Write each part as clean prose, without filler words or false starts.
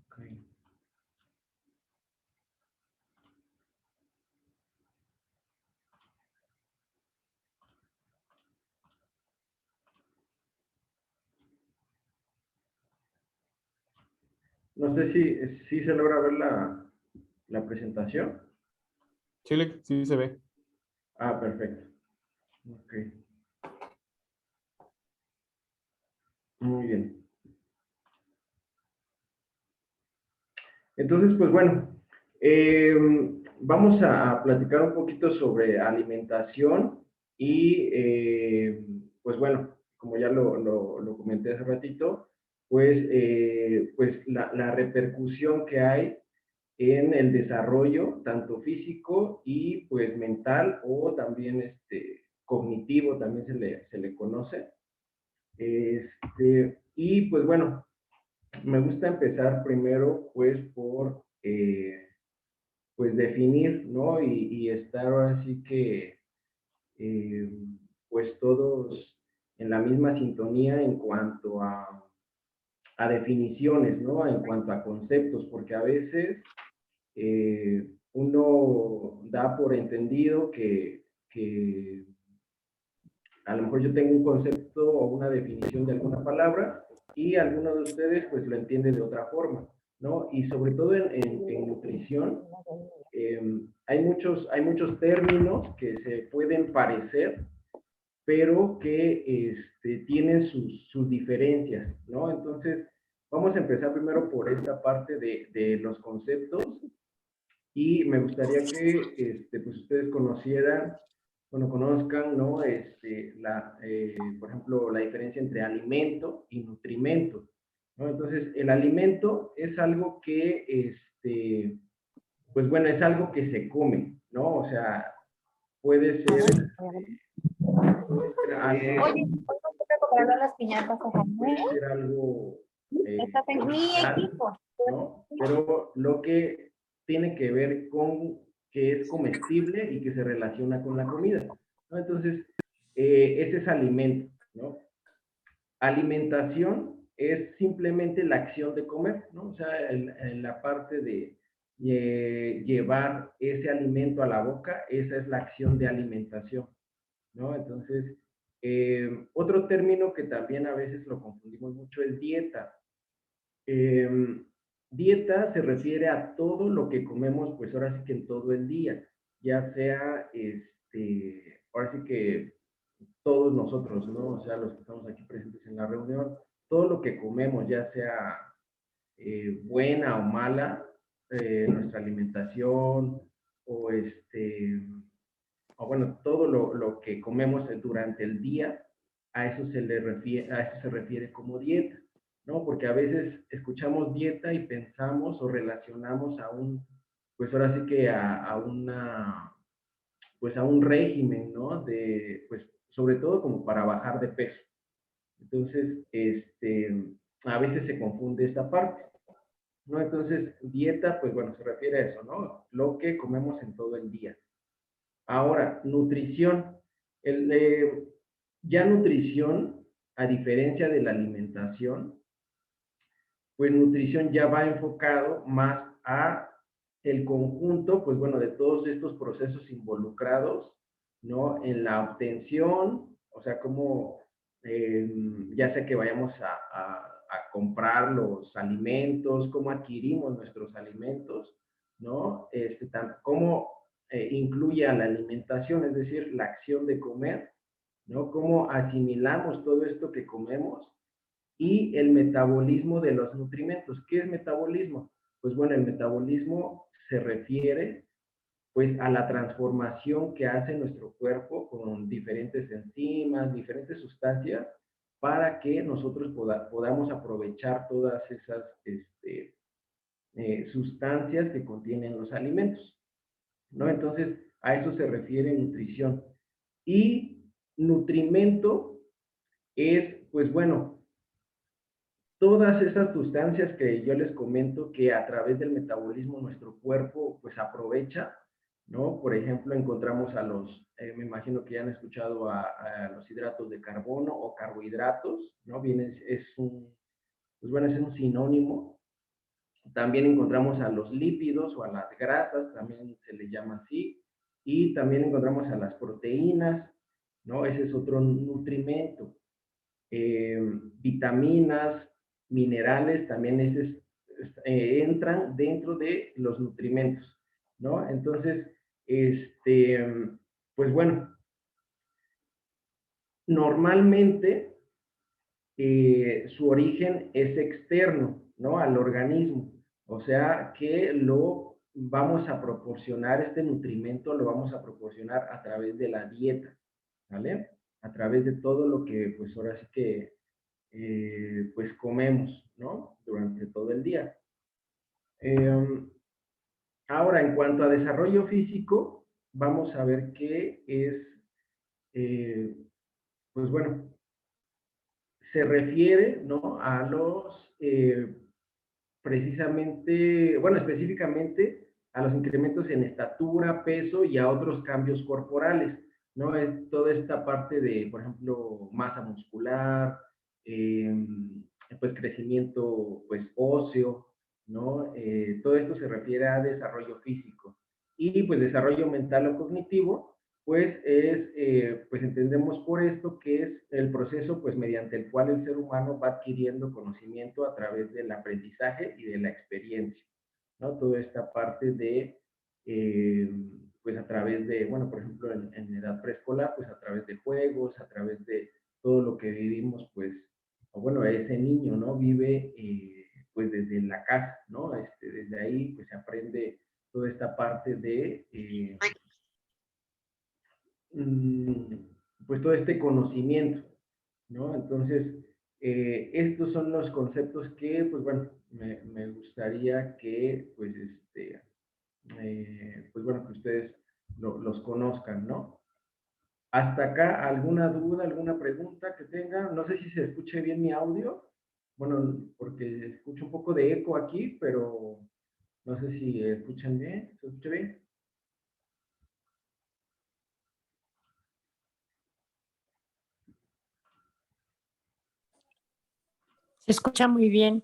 Ok. No sé si se logra ver la presentación. Sí, sí se ve. Ah, perfecto. Ok. Muy bien. Entonces, pues bueno, eh, vamos a platicar un poquito sobre alimentación y, pues bueno, como ya lo comenté hace ratito, pues la repercusión que hay en el desarrollo, tanto físico y pues mental o también cognitivo, también se le conoce. Y pues bueno, me gusta empezar primero pues por pues definir, ¿no? Y estar ahora sí que eh, pues todos en la misma sintonía en cuanto a definiciones, ¿no? En cuanto a conceptos, porque a veces uno da por entendido que a lo mejor yo tengo un concepto o una definición de alguna palabra y alguno de ustedes pues lo entiende de otra forma, ¿no? Y sobre todo en nutrición, hay muchos términos que se pueden parecer, pero que tienen sus diferencias, ¿no? Entonces, vamos a empezar primero por esta parte de los conceptos y me gustaría que pues ustedes conocieran, bueno, conozcan, ¿no? Por ejemplo, la diferencia entre alimento y nutrimento, ¿no? Entonces, el alimento es algo que, pues bueno, es algo que se come, ¿no? O sea, puede ser, puede ser algo, Oye, ¿puedo recuperar las piñatas a puede Samuel? ser algo Estás en mi comercial, equipo. ¿no? Pero lo que tiene que ver con que es comestible y que se relaciona con la comida, ¿no? Entonces, ese es alimento, ¿no? Alimentación es simplemente la acción de comer, ¿no? O sea, en la parte de llevar ese alimento a la boca, esa es la acción de alimentación, ¿no? Entonces, otro término que también a veces lo confundimos mucho es dieta. Eh, Dieta se refiere a todo lo que comemos, pues ahora sí que en todo el día, ya sea, ahora sí que todos nosotros, ¿no? O sea, los que estamos aquí presentes en la reunión, todo lo que comemos, ya sea buena o mala, nuestra alimentación o o bueno, todo lo que comemos durante el día, a eso se refiere como dieta, ¿no? Porque a veces escuchamos dieta y pensamos o relacionamos pues ahora sí que pues a un régimen, ¿no? Pues sobre todo como para bajar de peso. Entonces, a veces se confunde esta parte, ¿no? Entonces, dieta, pues bueno, se refiere a eso, ¿no? Lo que comemos en todo el día. Ahora, nutrición. El, ya nutrición, a diferencia de la alimentación, pues nutrición ya va enfocado más a el conjunto, pues bueno, de todos estos procesos involucrados, ¿no? En la obtención, o sea, como ya sea que vayamos a comprar los alimentos, cómo adquirimos nuestros alimentos, ¿no? Cómo incluye a la alimentación, es decir, la acción de comer, ¿no? Cómo asimilamos todo esto que comemos y el metabolismo de los nutrimentos. ¿Qué es metabolismo? Pues bueno, el metabolismo se refiere pues a la transformación que hace nuestro cuerpo con diferentes enzimas, diferentes sustancias, para que nosotros podamos aprovechar todas esas sustancias que contienen los alimentos, ¿no? Entonces, a eso se refiere nutrición. Y nutrimento es, pues bueno, todas esas sustancias que yo les comento que a través del metabolismo nuestro cuerpo pues aprovecha, ¿no? Por ejemplo, encontramos me imagino que ya han escuchado a los hidratos de carbono o carbohidratos, ¿no? Pues bueno, es un sinónimo. También encontramos a los lípidos o a las grasas, también se les llama así, y también encontramos a las proteínas, ¿no? Ese es otro nutrimento. Vitaminas, minerales, también entran dentro de los nutrimentos, ¿no? Entonces, pues bueno, normalmente su origen es externo, ¿no? Al organismo. O sea, que lo vamos a proporcionar, este nutrimento lo vamos a proporcionar a través de la dieta, ¿vale? A través de todo lo que, pues ahora sí que, pues comemos, ¿no? Durante todo el día. Ahora, en cuanto a desarrollo físico, vamos a ver qué es, pues bueno, se refiere, ¿no? A los, precisamente, bueno, específicamente a los incrementos en estatura, peso y a otros cambios corporales, ¿no? Es toda esta parte de, por ejemplo, masa muscular, eh, pues crecimiento, pues óseo, ¿no? Todo esto se refiere a desarrollo físico. Y pues desarrollo mental o cognitivo, pues es, pues entendemos por esto que es el proceso pues mediante el cual el ser humano va adquiriendo conocimiento a través del aprendizaje y de la experiencia, ¿no? Toda esta parte de, pues a través de, bueno, por ejemplo, en edad preescolar, pues a través de juegos, a través de todo lo que vivimos, pues, o bueno, ese niño, ¿no? Vive, pues desde la casa, ¿no? Desde ahí, pues se aprende toda esta parte de, pues todo este conocimiento, ¿no? Entonces, estos son los conceptos que, pues bueno, me gustaría que, pues, pues bueno, que ustedes los conozcan, ¿no? Hasta acá, ¿alguna duda, alguna pregunta que tengan? No sé si se escuche bien mi audio, bueno, porque escucho un poco de eco aquí, pero no sé si escuchan bien, ¿se escucha bien? Se escucha muy bien.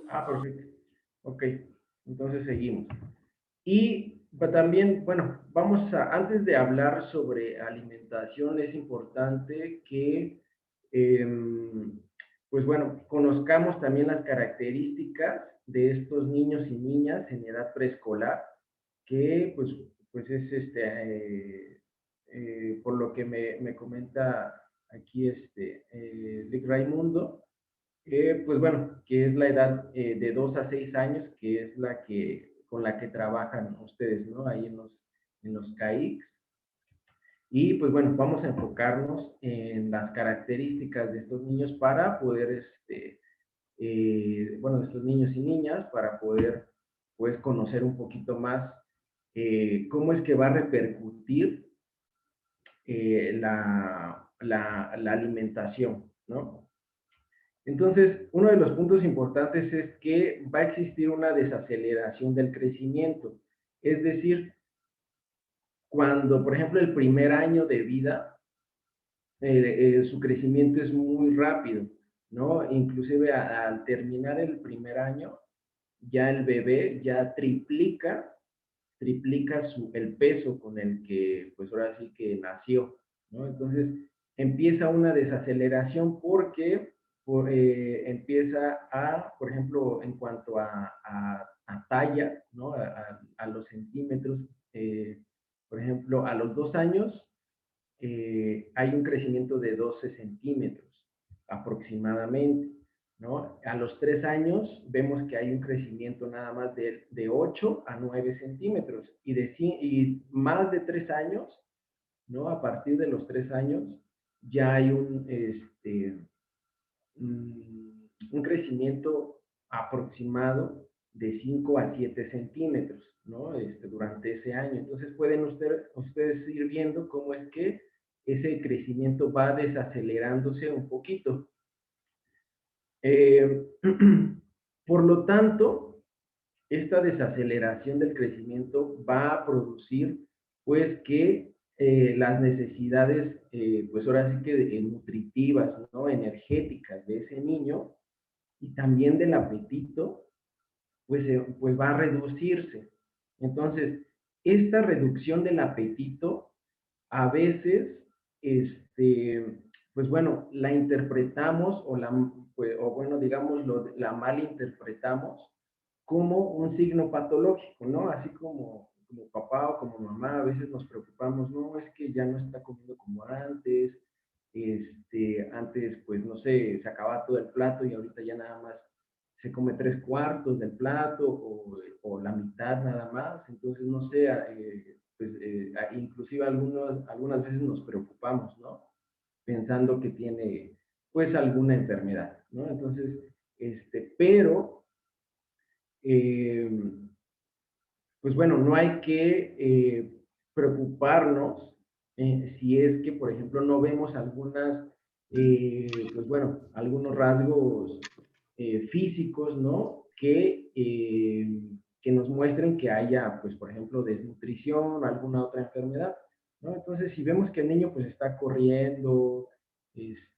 Ah, perfecto. Ok, entonces seguimos. Y también, bueno, antes de hablar sobre alimentación, es importante que, pues bueno, conozcamos también las características de estos niños y niñas en edad preescolar, que pues es por lo que me comenta aquí Vic Raimundo, pues bueno, que es la edad de 2 a 6 años, que es con la que trabajan ustedes, ¿no? Ahí en los CAICs. Y pues bueno, vamos a enfocarnos en las características de estos niños para poder, bueno, de estos niños y niñas, para poder, pues, conocer un poquito más cómo es que va a repercutir la alimentación, ¿no? Entonces, uno de los puntos importantes es que va a existir una desaceleración del crecimiento. Es decir, cuando, por ejemplo, el primer año de vida, su crecimiento es muy rápido, ¿no? Inclusive al terminar el primer año, ya el bebé ya triplica el peso con el que, pues ahora sí que nació, ¿no? Entonces, empieza una desaceleración porque empieza por ejemplo, en cuanto a talla, ¿no? A los centímetros, por ejemplo, a los 2 años hay un crecimiento de 12 centímetros aproximadamente, ¿no? A los 3 años vemos que hay un crecimiento nada más de 8 a 9 centímetros y más de 3 años, ¿no? A partir de los 3 años ya hay un crecimiento aproximado de 5 a 7 centímetros, ¿no? Durante ese año. Entonces pueden ustedes ir viendo cómo es que ese crecimiento va desacelerándose un poquito. Por lo tanto, esta desaceleración del crecimiento va a producir, pues, que las necesidades, pues ahora sí que nutritivas, ¿no? Energéticas de ese niño y también del apetito, pues va a reducirse. Entonces, esta reducción del apetito, a veces, pues bueno, la interpretamos o bueno, digamos, la malinterpretamos como un signo patológico, ¿no? Así como papá o como mamá, a veces nos preocupamos, no, es que ya no está comiendo como antes, antes, pues no sé, se acababa todo el plato y ahorita ya nada más se come 3/4 del plato o la mitad nada más, entonces no sé, pues inclusive algunas veces nos preocupamos, ¿no? Pensando que tiene pues alguna enfermedad, ¿no? Entonces, pero eh, pues bueno, no hay que preocuparnos si es que, por ejemplo, no vemos pues bueno, algunos rasgos físicos, ¿no? Que nos muestren que haya, pues, por ejemplo, desnutrición o alguna otra enfermedad, ¿no? Entonces, si vemos que el niño, pues, está corriendo,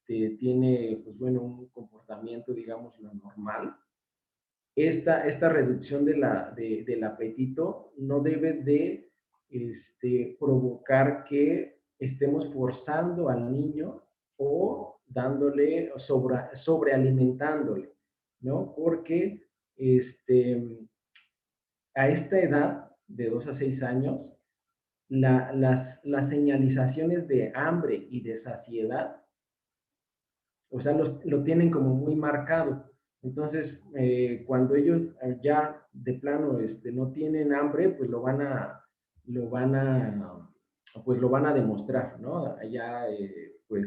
tiene, pues, bueno, un comportamiento, digamos, lo normal, esta reducción del apetito no debe de provocar que estemos forzando al niño o dándole, sobrealimentándole, ¿no? Porque a esta edad, de 2 a 6 años, las señalizaciones de hambre y de saciedad, o sea, lo tienen como muy marcado. Entonces, cuando ellos ya de plano no tienen hambre, pues lo van a, pues lo van a demostrar, ¿no? Allá, pues,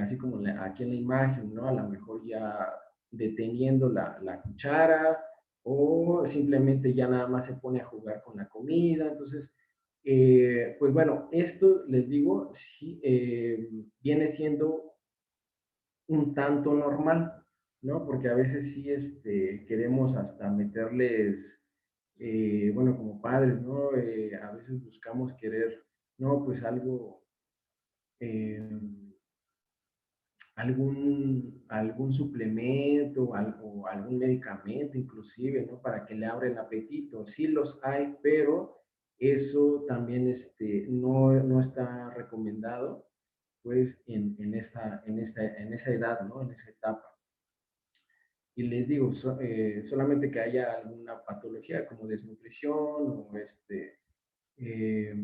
así como aquí en la imagen, ¿no? A lo mejor ya deteniendo la cuchara o simplemente ya nada más se pone a jugar con la comida. Entonces, pues bueno, esto les digo, sí, viene siendo un tanto normal, ¿no? Porque a veces sí queremos hasta meterles, bueno, como padres, ¿no? A veces buscamos querer, no, pues algo, eh, algún suplemento o algún medicamento inclusive, ¿no? Para que le abra el apetito. Sí los hay, pero eso también no está recomendado pues en esa edad, ¿no? En esa etapa. Y les digo, solamente que haya alguna patología como desnutrición o eh,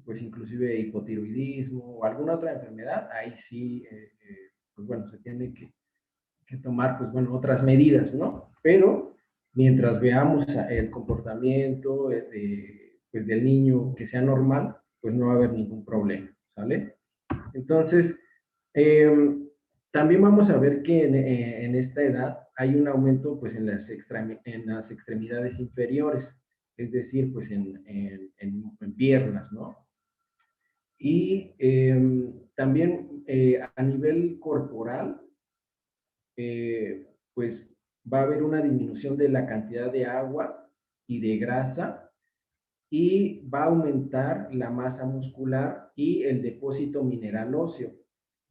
pues inclusive hipotiroidismo o alguna otra enfermedad, ahí sí, pues bueno, se tiene que tomar, pues bueno, otras medidas, ¿no? Pero mientras veamos el comportamiento pues del niño que sea normal, pues no va a haber ningún problema, ¿sale? Entonces, eh, también vamos a ver que en esta edad hay un aumento pues, en las extremidades inferiores, es decir, pues en piernas, ¿no? Y también a nivel corporal, pues va a haber una disminución de la cantidad de agua y de grasa y va a aumentar la masa muscular y el depósito mineral óseo,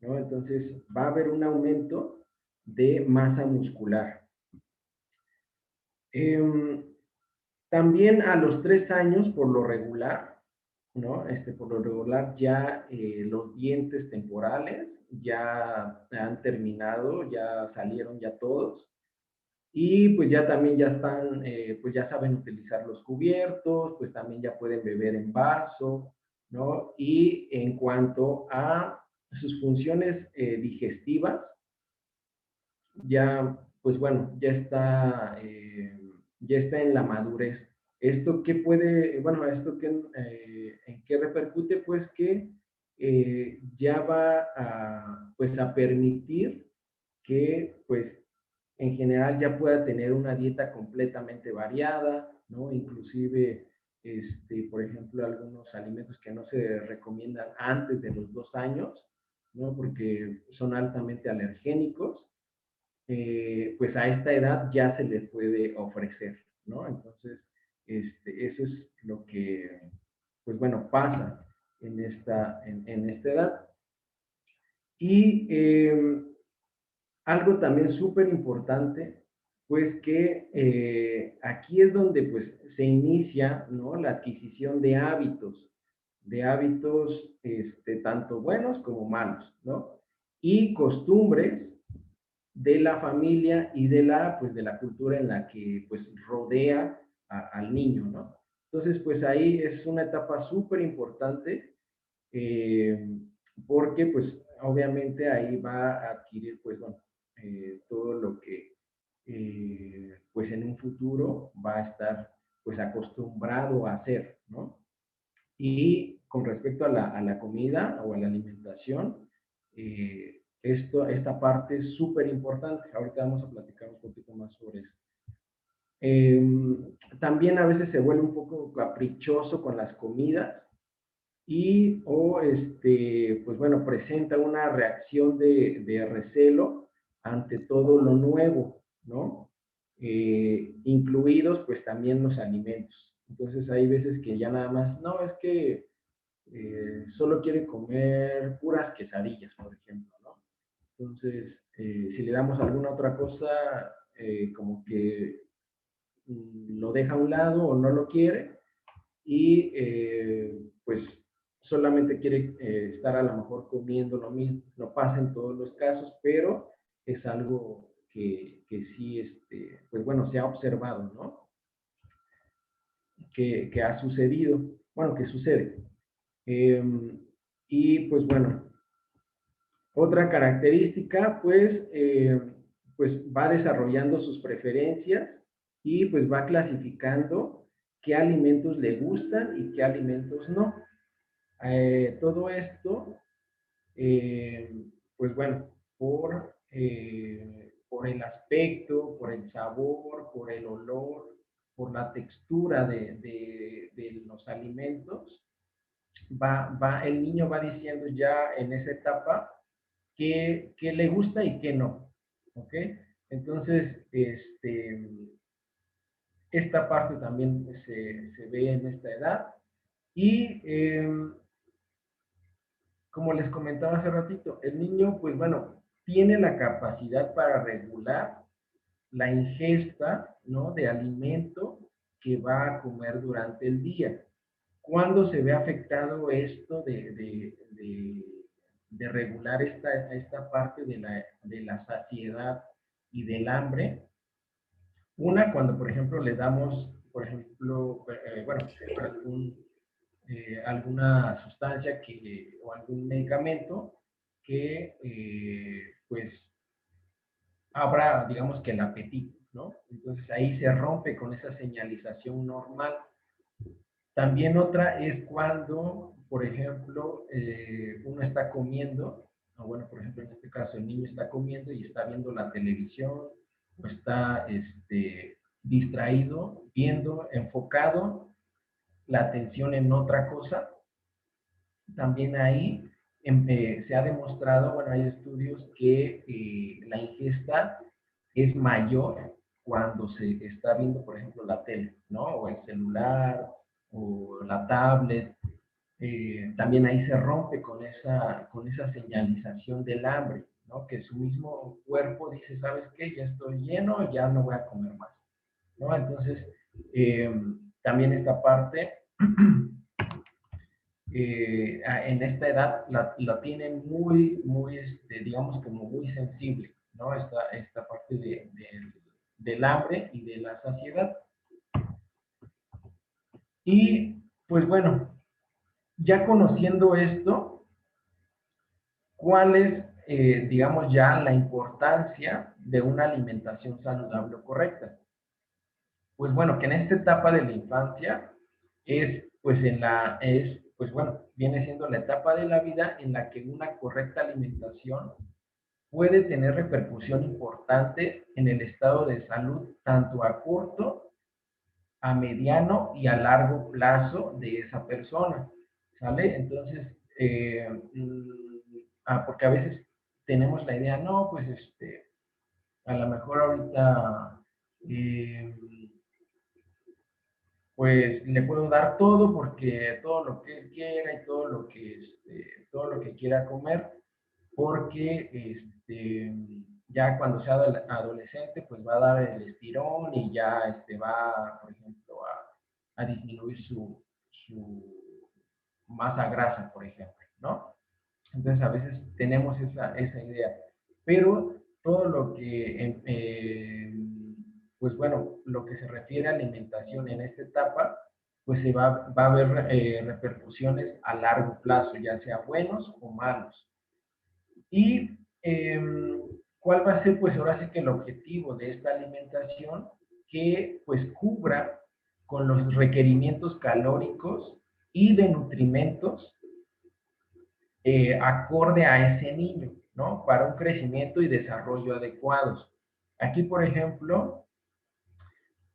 ¿no? Entonces va a haber un aumento de masa muscular. También a los 3 años, por lo regular, ¿no? Por lo regular ya los dientes temporales ya han terminado, ya salieron ya todos. Y pues ya también ya están, pues ya saben utilizar los cubiertos, pues también ya pueden beber en vaso, ¿no? Y en cuanto a sus funciones digestivas, ya, pues bueno, ya está en la madurez. ¿Esto qué puede, bueno, esto qué, en qué repercute? Pues que ya va a, pues a permitir que, pues, en general ya pueda tener una dieta completamente variada, ¿no? Inclusive, por ejemplo, algunos alimentos que no se recomiendan antes de los 2 años, ¿no? Porque son altamente alergénicos, pues a esta edad ya se les puede ofrecer, ¿no? Entonces, eso es lo que, pues bueno, pasa en esta edad. Y algo también súper importante pues que aquí es donde pues se inicia, ¿no? La adquisición de hábitos tanto buenos como malos, ¿no? Y costumbres de la familia y pues, de la cultura en la que pues, rodea al niño, ¿no? Entonces, pues ahí es una etapa súper importante eh, porque pues obviamente ahí va a adquirir pues bueno, todo lo que pues en un futuro va a estar pues acostumbrado a hacer, ¿no? Y con respecto a la comida o a la alimentación, esta parte es súper importante. Ahorita vamos a platicar un poquito más sobre eso. También a veces se vuelve un poco caprichoso con las comidas y pues bueno, presenta una reacción de recelo ante todo lo nuevo, ¿no? Incluidos pues también los alimentos. Entonces hay veces que ya nada más, no, es que solo quiere comer puras quesadillas, por ejemplo, ¿no? Entonces, si le damos alguna otra cosa, como que lo deja a un lado o no lo quiere y pues solamente quiere estar a lo mejor comiendo lo mismo. No pasa en todos los casos, pero es algo que sí, pues bueno, se ha observado, ¿no? Que ha sucedido, bueno, que sucede. Y pues bueno, otra característica, pues va desarrollando sus preferencias y pues va clasificando qué alimentos le gustan y qué alimentos no. Todo esto, pues bueno, por el aspecto, por el sabor, por el olor, por la textura de los alimentos, el niño va diciendo ya en esa etapa qué le gusta y qué no, ¿ok? Entonces, esta parte también se ve en esta edad y como les comentaba hace ratito, el niño, pues bueno, tiene la capacidad para regular la ingesta, ¿no? De alimento que va a comer durante el día. ¿Cuándo se ve afectado esto de regular esta parte de la saciedad y del hambre? Una, cuando por ejemplo le damos, por ejemplo, bueno, alguna sustancia o algún medicamento que pues abra, digamos que el apetito, ¿no? Entonces ahí se rompe con esa señalización normal. También otra es cuando, por ejemplo, uno está comiendo, o bueno, por ejemplo, en este caso el niño está comiendo y está viendo la televisión, o está distraído, viendo, enfocado la atención en otra cosa. También ahí se ha demostrado, bueno, hay estudios que la ingesta es mayor cuando se está viendo, por ejemplo, la tele, ¿no? O el celular, o la tablet. También ahí se rompe con esa señalización del hambre, ¿no? Que su mismo cuerpo dice, ¿sabes qué? Ya estoy lleno, ya no voy a comer más, ¿no? Entonces, también esta parte en esta edad la tienen muy, digamos, como muy sensible, ¿no? Esta parte del hambre y de la saciedad. Y, pues bueno, ya conociendo esto, ¿cuál es, digamos, ya la importancia de una alimentación saludable o correcta? Pues bueno, que en esta etapa de la infancia pues bueno, viene siendo la etapa de la vida en la que una correcta alimentación puede tener repercusión importante en el estado de salud, tanto a corto, a mediano y a largo plazo de esa persona, ¿sale? Entonces, porque a veces tenemos la idea, no, pues a lo mejor ahorita pues le puedo dar todo porque todo lo que él quiera y todo lo que quiera comer, porque ya cuando sea adolescente, pues va a dar el estirón y ya va, por ejemplo, a disminuir su masa grasa, por ejemplo, ¿no? Entonces a veces tenemos esa idea, pero todo lo que, pues bueno, lo que se refiere a alimentación en esta etapa, pues va a haber repercusiones a largo plazo, ya sea buenos o malos. Y ¿cuál va a ser, pues ahora sí que el objetivo de esta alimentación? Que pues cubra con los requerimientos calóricos y de nutrimentos acorde a ese niño, ¿no? Para un crecimiento y desarrollo adecuados. Aquí, por ejemplo,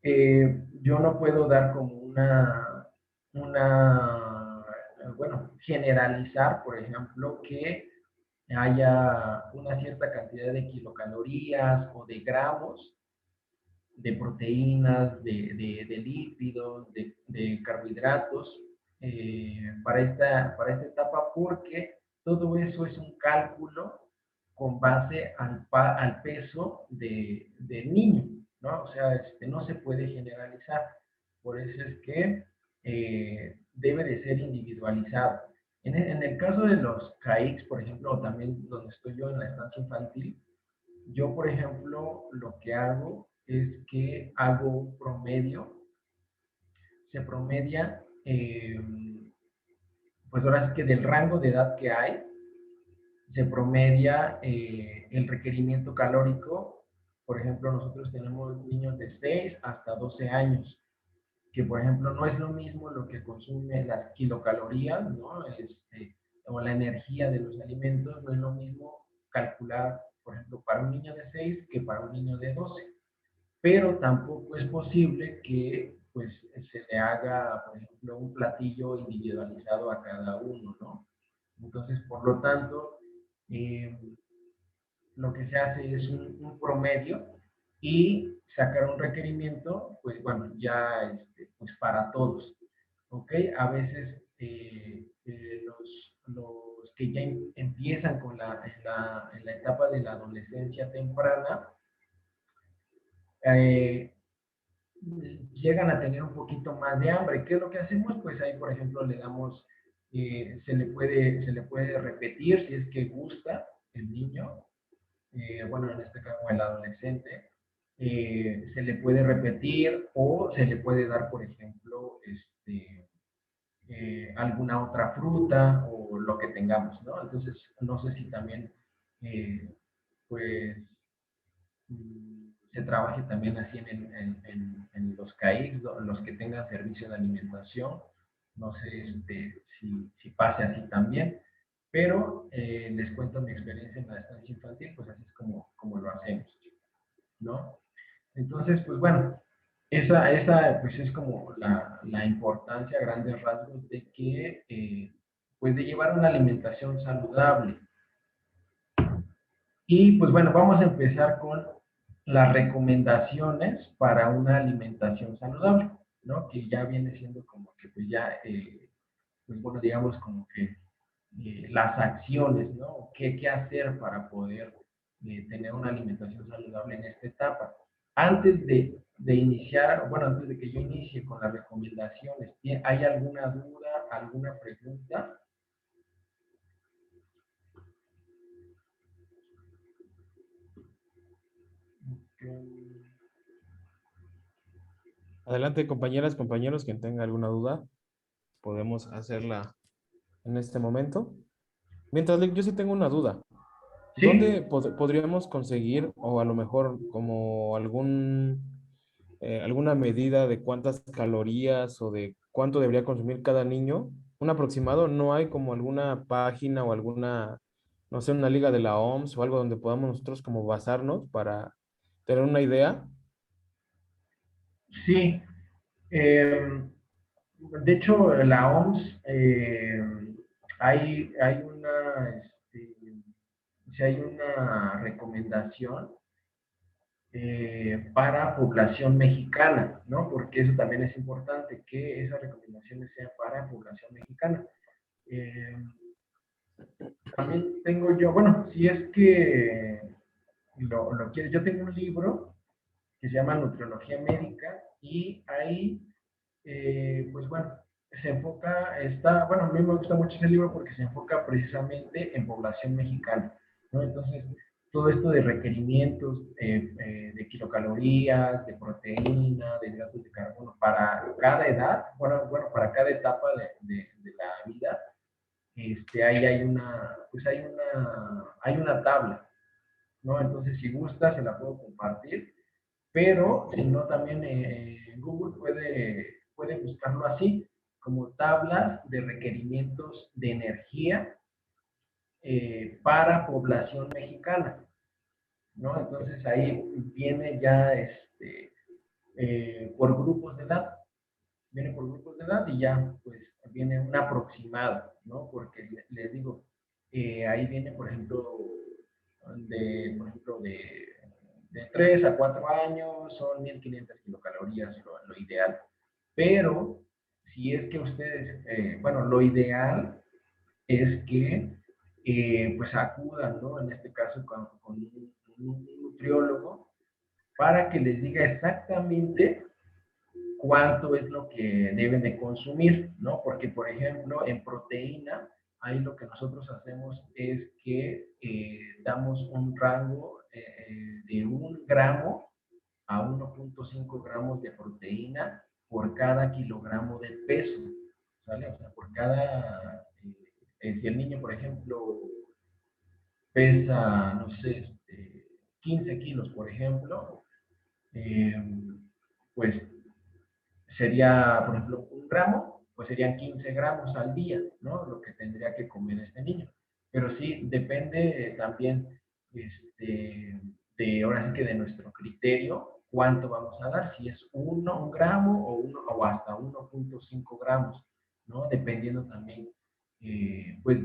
yo no puedo dar como bueno, generalizar, por ejemplo, que haya una cierta cantidad de kilocalorías o de gramos de proteínas, de lípidos, de carbohidratos para esta etapa, porque todo eso es un cálculo con base al peso del niño, ¿no? O sea, no se puede generalizar. Por eso es que debe de ser individualizado. En el caso de los CAICs, por ejemplo, o también donde estoy yo en la estancia infantil, yo, por ejemplo, lo que hago es que hago un promedio, se promedia, pues ahora sí que del rango de edad que hay, se promedia el requerimiento calórico. Por ejemplo, nosotros tenemos niños de 6 hasta 12 años, que por ejemplo no es lo mismo lo que consume las kilocalorías, ¿no? O la energía de los alimentos, no es lo mismo calcular, por ejemplo, para un niño de 6 que para un niño de 12. Pero tampoco es posible que pues se le haga, por ejemplo, un platillo individualizado a cada uno, ¿no? Entonces, por lo tanto, eh, lo que se hace es un promedio y sacar un requerimiento, pues bueno, ya pues para todos, ¿ok? A veces los que ya empiezan en la etapa de la adolescencia temprana, eh, llegan a tener un poquito más de hambre. ¿Qué es lo que hacemos? Pues ahí, por ejemplo, le damos, se le puede repetir si es que gusta el niño, bueno, en este caso el adolescente, se le puede repetir o se le puede dar, por ejemplo, alguna otra fruta o lo que tengamos, ¿no? Entonces, no sé si también, pues, se trabaje también así en los CAICs, los que tengan servicio de alimentación. No sé si pase así también, pero les cuento mi experiencia en la estancia infantil, pues así es como lo hacemos, ¿no? Entonces, pues bueno, esa pues es como la importancia a grandes rasgos de que, pues de llevar una alimentación saludable. Y pues bueno, vamos a empezar con las recomendaciones para una alimentación saludable, ¿no? Que ya viene siendo como que pues ya, pues bueno, digamos como que las acciones, ¿no? ¿Qué hacer para poder tener una alimentación saludable en esta etapa? Antes de iniciar, bueno, antes de que yo inicie con las recomendaciones, ¿hay alguna duda, alguna pregunta? Adelante, compañeras, compañeros, quien tenga alguna duda, podemos hacerla en este momento. Mientras, yo sí tengo una duda. Sí, ¿Dónde podríamos conseguir, o a lo mejor como alguna medida de cuántas calorías o de cuánto debería consumir cada niño? Un aproximado, ¿no hay como alguna página o alguna, no sé, una liga de la OMS o algo donde podamos nosotros como basarnos para tener una idea? sí. De hecho, la OMS, hay sí hay una recomendación para población mexicana, ¿no? Porque eso también es importante, que esas recomendaciones sean para población mexicana. Eh, También tengo yo, bueno, si es que lo quiere. Yo tengo un libro que se llama Nutriología Médica y ahí, pues bueno, se enfoca, bueno, a mí me gusta mucho ese libro porque se enfoca precisamente en población mexicana, ¿no? Entonces, todo esto de requerimientos de kilocalorías, de proteína, de hidratos de carbono para cada edad, bueno, para cada etapa de la vida, ahí hay una tabla, ¿no? Entonces, si gusta, se la puedo compartir, pero si no, también Google puede buscarlo así, como tablas de requerimientos de energía para población mexicana, ¿no? Entonces ahí viene ya por grupos de edad, y ya pues viene un aproximado, ¿no? Porque les digo, ahí viene, por ejemplo, de 3 a 4 años son 1500 kilocalorías lo ideal. Pero si es que ustedes, bueno, lo ideal es que pues acudan, ¿no? En este caso con un nutriólogo para que les diga exactamente cuánto es lo que deben de consumir, ¿no? Porque, por ejemplo, en proteína, ahí lo que nosotros hacemos es que damos un rango de 1 gramo a 1.5 gramos de proteína por cada kilogramo de peso, ¿sale? O sea, por cada, si el niño, por ejemplo, pesa, no sé, 15 kilos, por ejemplo, eh, pues sería, por ejemplo, 1 gramo, pues serían 15 gramos al día, ¿no? Lo que tendría que comer este niño. Pero sí, depende también, ahora sí que de nuestro criterio, cuánto vamos a dar, si es 1 gramo o hasta 1.5 gramos, ¿no? Dependiendo también, pues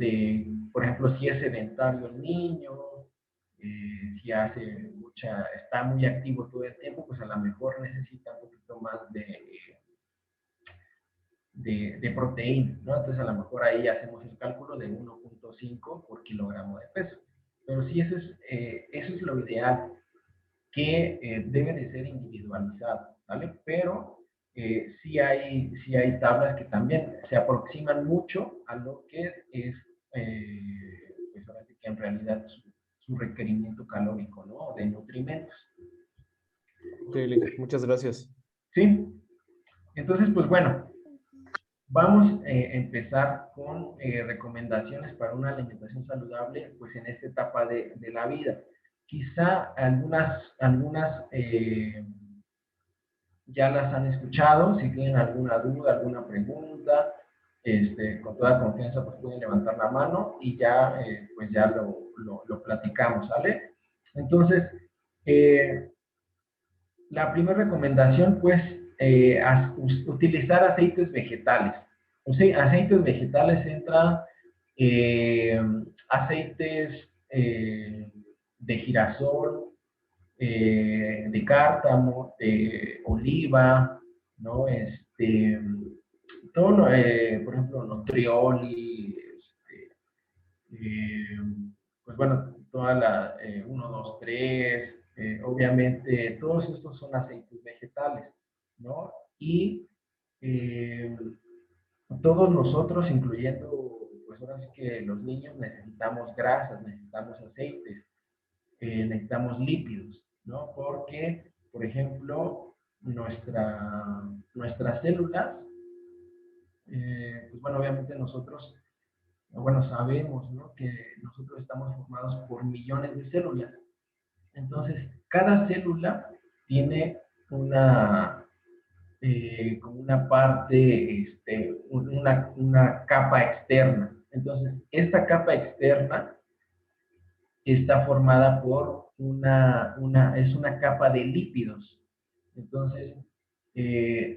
por ejemplo, si es sedentario el niño, si está muy activo todo el tiempo, pues a lo mejor necesita un poquito más de proteína, ¿no? Entonces a lo mejor ahí hacemos el cálculo de 1.5 por kilogramo de peso. Pero sí, eso es lo ideal, que debe de ser individualizado, ¿vale? Pero sí hay tablas que también se aproximan mucho a lo que es, pues ahora sí que en realidad su requerimiento calórico, ¿no? De nutrimentos. Ok, muchas gracias. ¿Sí? Entonces, pues bueno, vamos a empezar con recomendaciones para una alimentación saludable, pues en esta etapa de la vida. Quizá algunas ya las han escuchado. Si tienen alguna duda, alguna pregunta, con toda confianza pues pueden levantar la mano y ya, pues ya lo platicamos, ¿sale? Entonces, la primera recomendación, pues, utilizar aceites vegetales. O sea, aceites vegetales entra eh, aceites de girasol, de cártamo, de oliva, ¿no? Todo por ejemplo, Nutrioli, eh, pues bueno, toda la 1, 2, 3, obviamente todos estos son aceites vegetales, ¿no? Y eh, todos nosotros, incluyendo, pues ahora sí que los niños, necesitamos grasas, necesitamos aceites, necesitamos lípidos, ¿no? Porque, por ejemplo, nuestras células, pues bueno, obviamente nosotros, bueno, sabemos, ¿no? Que nosotros estamos formados por millones de células. Entonces, cada célula tiene como una parte, una capa externa. Entonces, esta capa externa está formada por es una capa de lípidos. Entonces,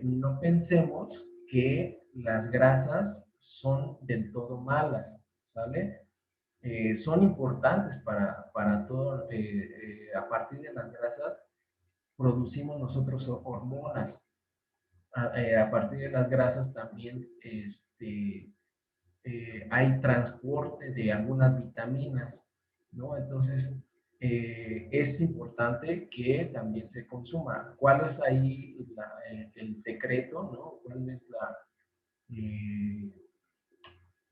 no pensemos que las grasas son del todo malas, ¿sale? Son importantes para todo. A partir de las grasas producimos nosotros hormonas. A partir de las grasas también hay transporte de algunas vitaminas, ¿no? Entonces, es importante que también se consuma. ¿Cuál es ahí el secreto, ¿no? ¿Cuál es eh,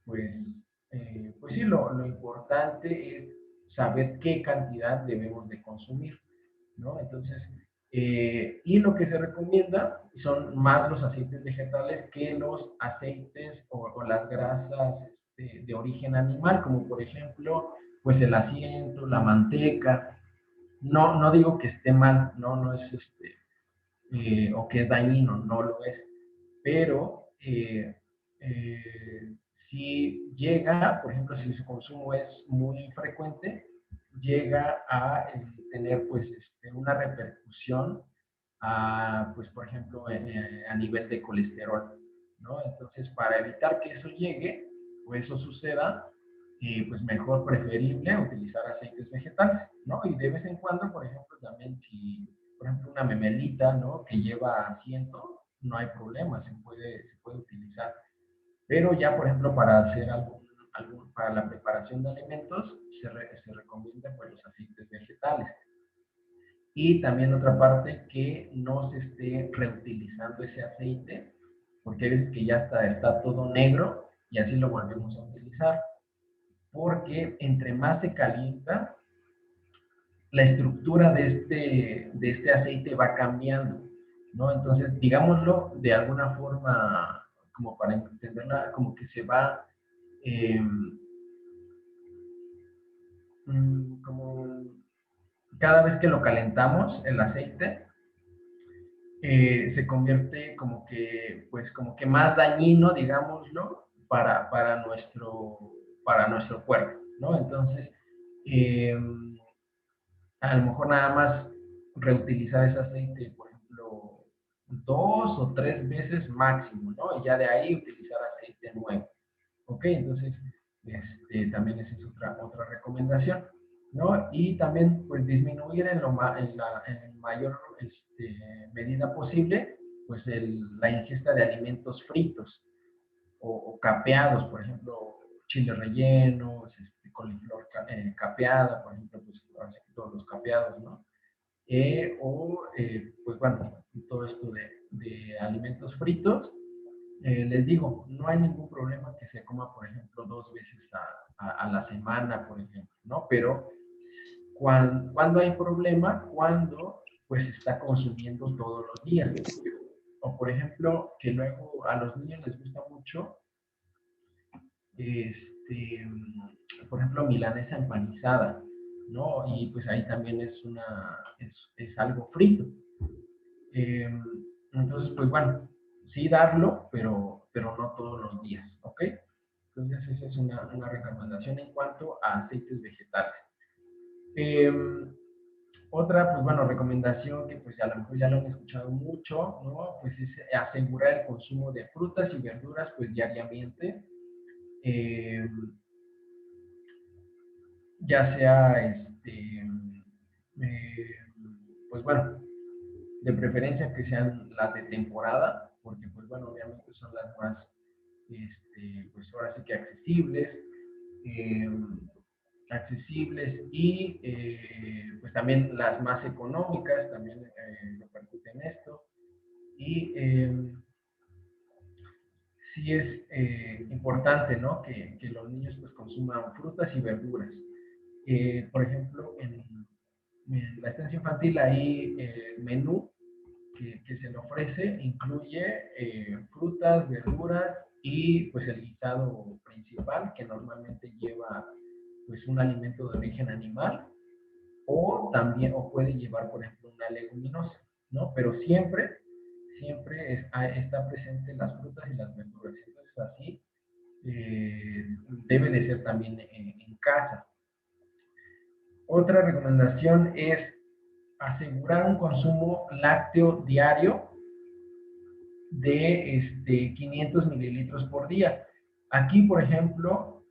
pues, pues sí, lo importante es saber qué cantidad debemos de consumir, ¿no? Entonces, y lo que se recomienda son más los aceites vegetales que los aceites o las grasas de origen animal, como por ejemplo, pues el asiento, la manteca. No, no digo que esté mal, no es o que es dañino, no lo es, pero si llega, por ejemplo, si su consumo es muy frecuente, llega a tener pues una repercusión a, pues por ejemplo, a nivel de colesterol, ¿no? Entonces, para evitar que eso llegue o eso suceda, pues mejor preferible utilizar aceites vegetales, ¿no? Y de vez en cuando, por ejemplo, también si, por ejemplo, una memelita, ¿no? Que lleva asiento, no hay problema, se puede utilizar. Pero ya, por ejemplo, para hacer para la preparación de alimentos, se recomienda pues, los aceites vegetales. Y también otra parte, que no se esté reutilizando ese aceite, porque hay veces que ya está todo negro y así lo volvemos a utilizar. Porque entre más se calienta, la estructura de este aceite va cambiando, ¿no? Entonces, digámoslo de alguna forma, como para entenderla, como que se va, eh, como cada vez que lo calentamos, el aceite, se convierte pues como que más dañino, digámoslo, para nuestro cuerpo, ¿no? Entonces, eh, a lo mejor nada más reutilizar ese aceite, por ejemplo, 2 o 3 veces máximo, ¿no? Y ya de ahí utilizar aceite nuevo. ¿Ok? Entonces, también esa es otra recomendación, ¿no? Y también, pues, disminuir en mayor medida posible, pues, la ingesta de alimentos fritos o capeados, por ejemplo, chiles rellenos, coliflor capeada, por ejemplo, pues, todos los capeados, ¿no? Pues bueno, todo esto de alimentos fritos, les digo, no hay ningún problema que se coma, por ejemplo, 2 veces a la semana, por ejemplo, ¿no? Pero cuando hay problema, cuando pues se está consumiendo todos los días. O por ejemplo, que luego a los niños les gusta mucho, este, por ejemplo, milanesa empanizada, ¿no? Y pues ahí también es algo frito. Eh, entonces, pues bueno, sí darlo, pero no todos los días, ¿ok? Entonces, esa es una recomendación en cuanto a aceites vegetales. Eh, Otra, pues bueno, recomendación que pues a lo mejor ya lo han escuchado mucho, ¿no? Pues es asegurar el consumo de frutas y verduras pues diariamente. Eh, ya sea, eh, pues bueno, de preferencia que sean las de temporada, porque pues bueno, obviamente son las más, pues ahora sí que eh, accesibles y pues también las más económicas, también repercuten esto. Y sí es importante, ¿no? Que los niños pues consuman frutas y verduras. Por ejemplo, en la estancia infantil hay menú que se le ofrece, incluye frutas, verduras y pues el guisado principal, que normalmente lleva pues un alimento de origen animal, o también, o puede llevar, por ejemplo, una leguminosa, ¿no? Pero siempre está presente las frutas y las verduras. Entonces así debe de ser también en casa. Otra recomendación es asegurar un consumo lácteo diario de 500 mililitros por día. Aquí, por ejemplo,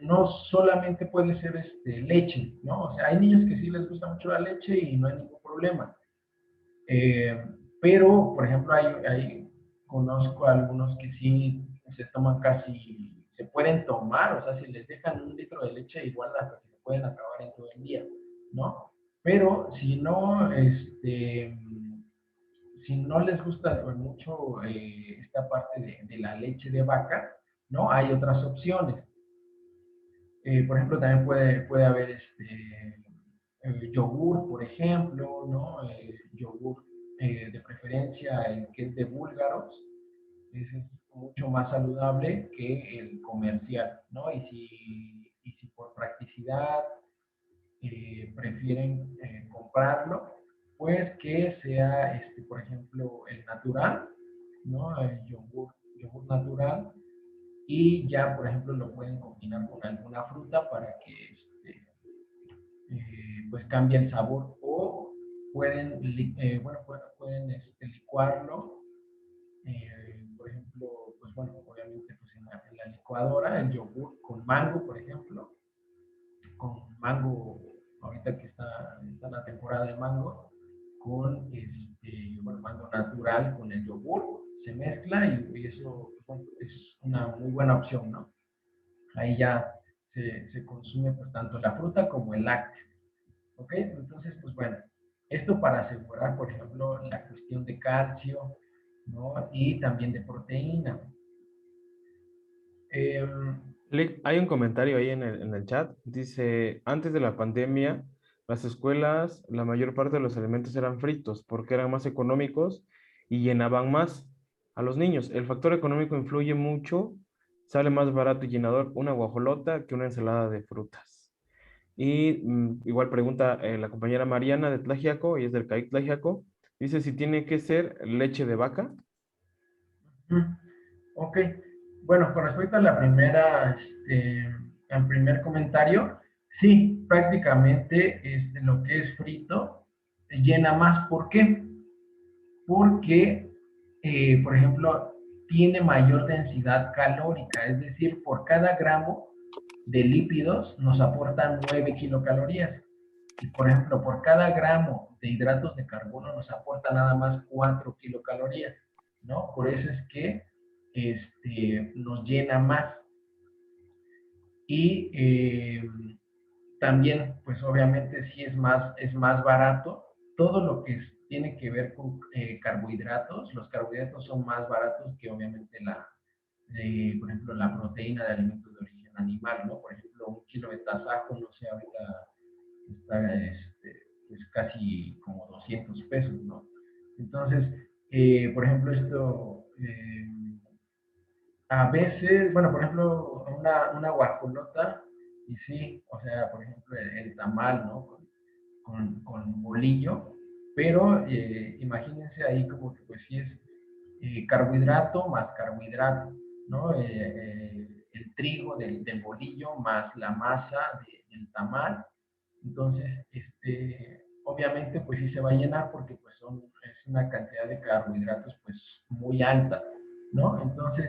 no solamente puede ser leche, ¿no? O sea, hay niños que sí les gusta mucho la leche y no hay ningún problema. Pero, por ejemplo, conozco a algunos que sí se toman se pueden tomar, o sea, si les dejan 1 litro de leche, igual hasta se pueden acabar en todo el día, ¿no? Pero si no les gusta mucho esta parte de la leche de vaca, ¿no? Hay otras opciones. Por ejemplo, también puede haber yogur, por ejemplo, ¿no? Yogur de preferencia el que es de búlgaros, ese es mucho más saludable que el comercial, ¿no? Y si por practicidad prefieren comprarlo, pues que sea, por ejemplo, el natural, ¿no? El yogur natural, y ya, por ejemplo, lo pueden combinar con alguna fruta para que pues cambie el sabor, o pueden, pueden licuarlo, por ejemplo, pues bueno, obviamente pues en la licuadora, el yogur con mango, por ejemplo, con mango, ahorita que está la temporada de mango, con mango natural con el yogur, se mezcla y eso bueno, es una muy buena opción, ¿no? Ahí ya se consume pues tanto la fruta como el lácteo, ¿ok? Entonces, pues bueno, esto para asegurar, por ejemplo, la cuestión de calcio, ¿no? Y también de proteína. Hay un comentario ahí en el chat. Dice, antes de la pandemia, las escuelas, la mayor parte de los alimentos eran fritos porque eran más económicos y llenaban más a los niños. El factor económico influye mucho. Sale más barato y llenador una guajolota que una ensalada de frutas. Y igual pregunta la compañera Mariana de Tlaxiaco, y es del CAIC Tlaxiaco. Dice si tiene que ser leche de vaca. Ok, bueno, con respecto a la primera, al primer comentario, sí, prácticamente lo que es frito llena más. ¿Por qué? Porque, por ejemplo, tiene mayor densidad calórica, es decir, por cada gramo de lípidos nos aportan 9 kilocalorías. Y, por ejemplo, por cada gramo de hidratos de carbono nos aporta nada más 4 kilocalorías, ¿no? Por eso es que nos llena más. Y también, pues obviamente sí es más barato. Todo lo que tiene que ver con carbohidratos, los carbohidratos son más baratos que obviamente por ejemplo, la proteína de alimentos de origen animal, ¿no? Por ejemplo, un kilo de tasajo, no sé, ahorita está pues casi como 200 pesos, ¿no? Entonces, por ejemplo, a veces, bueno, por ejemplo, una guajolota, y sí, o sea, por ejemplo, el tamal, ¿no? Con bolillo, pero imagínense ahí como que pues sí es carbohidrato más carbohidrato, ¿no? El trigo del bolillo más la masa del tamal. Entonces, obviamente pues sí se va a llenar porque pues es una cantidad de carbohidratos pues muy alta, ¿no? Entonces,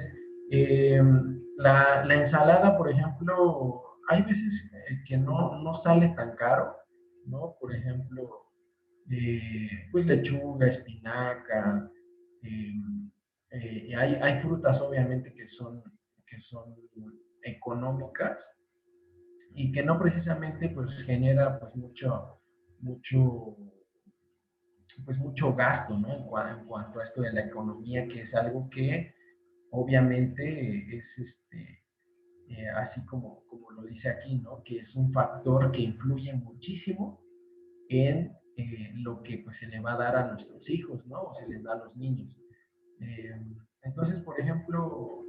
la ensalada, por ejemplo, hay veces que no sale tan caro, ¿no? Por ejemplo, pues lechuga, espinaca, eh, hay frutas obviamente que son económicas y que no precisamente pues genera pues mucho, pues mucho gasto, ¿no? En cuanto a esto de la economía, que es algo que obviamente es así como lo dice aquí, ¿no? Que es un factor que influye muchísimo en lo que pues se le va a dar a nuestros hijos, ¿no? O se les da a los niños. Entonces, por ejemplo,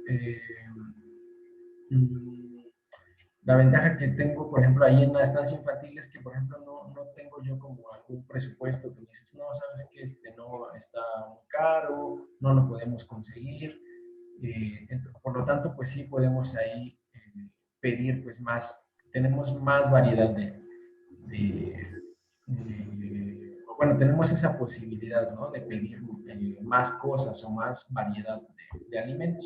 la ventaja que tengo, por ejemplo, ahí en la estancia infantil es que, por ejemplo, no tengo yo como algún presupuesto que me dices, no, sabes que no está muy caro, no lo podemos conseguir. Por lo tanto, pues sí podemos ahí pedir pues más, tenemos más variedad bueno, tenemos esa posibilidad, ¿no? De pedir más cosas o más variedad de alimentos.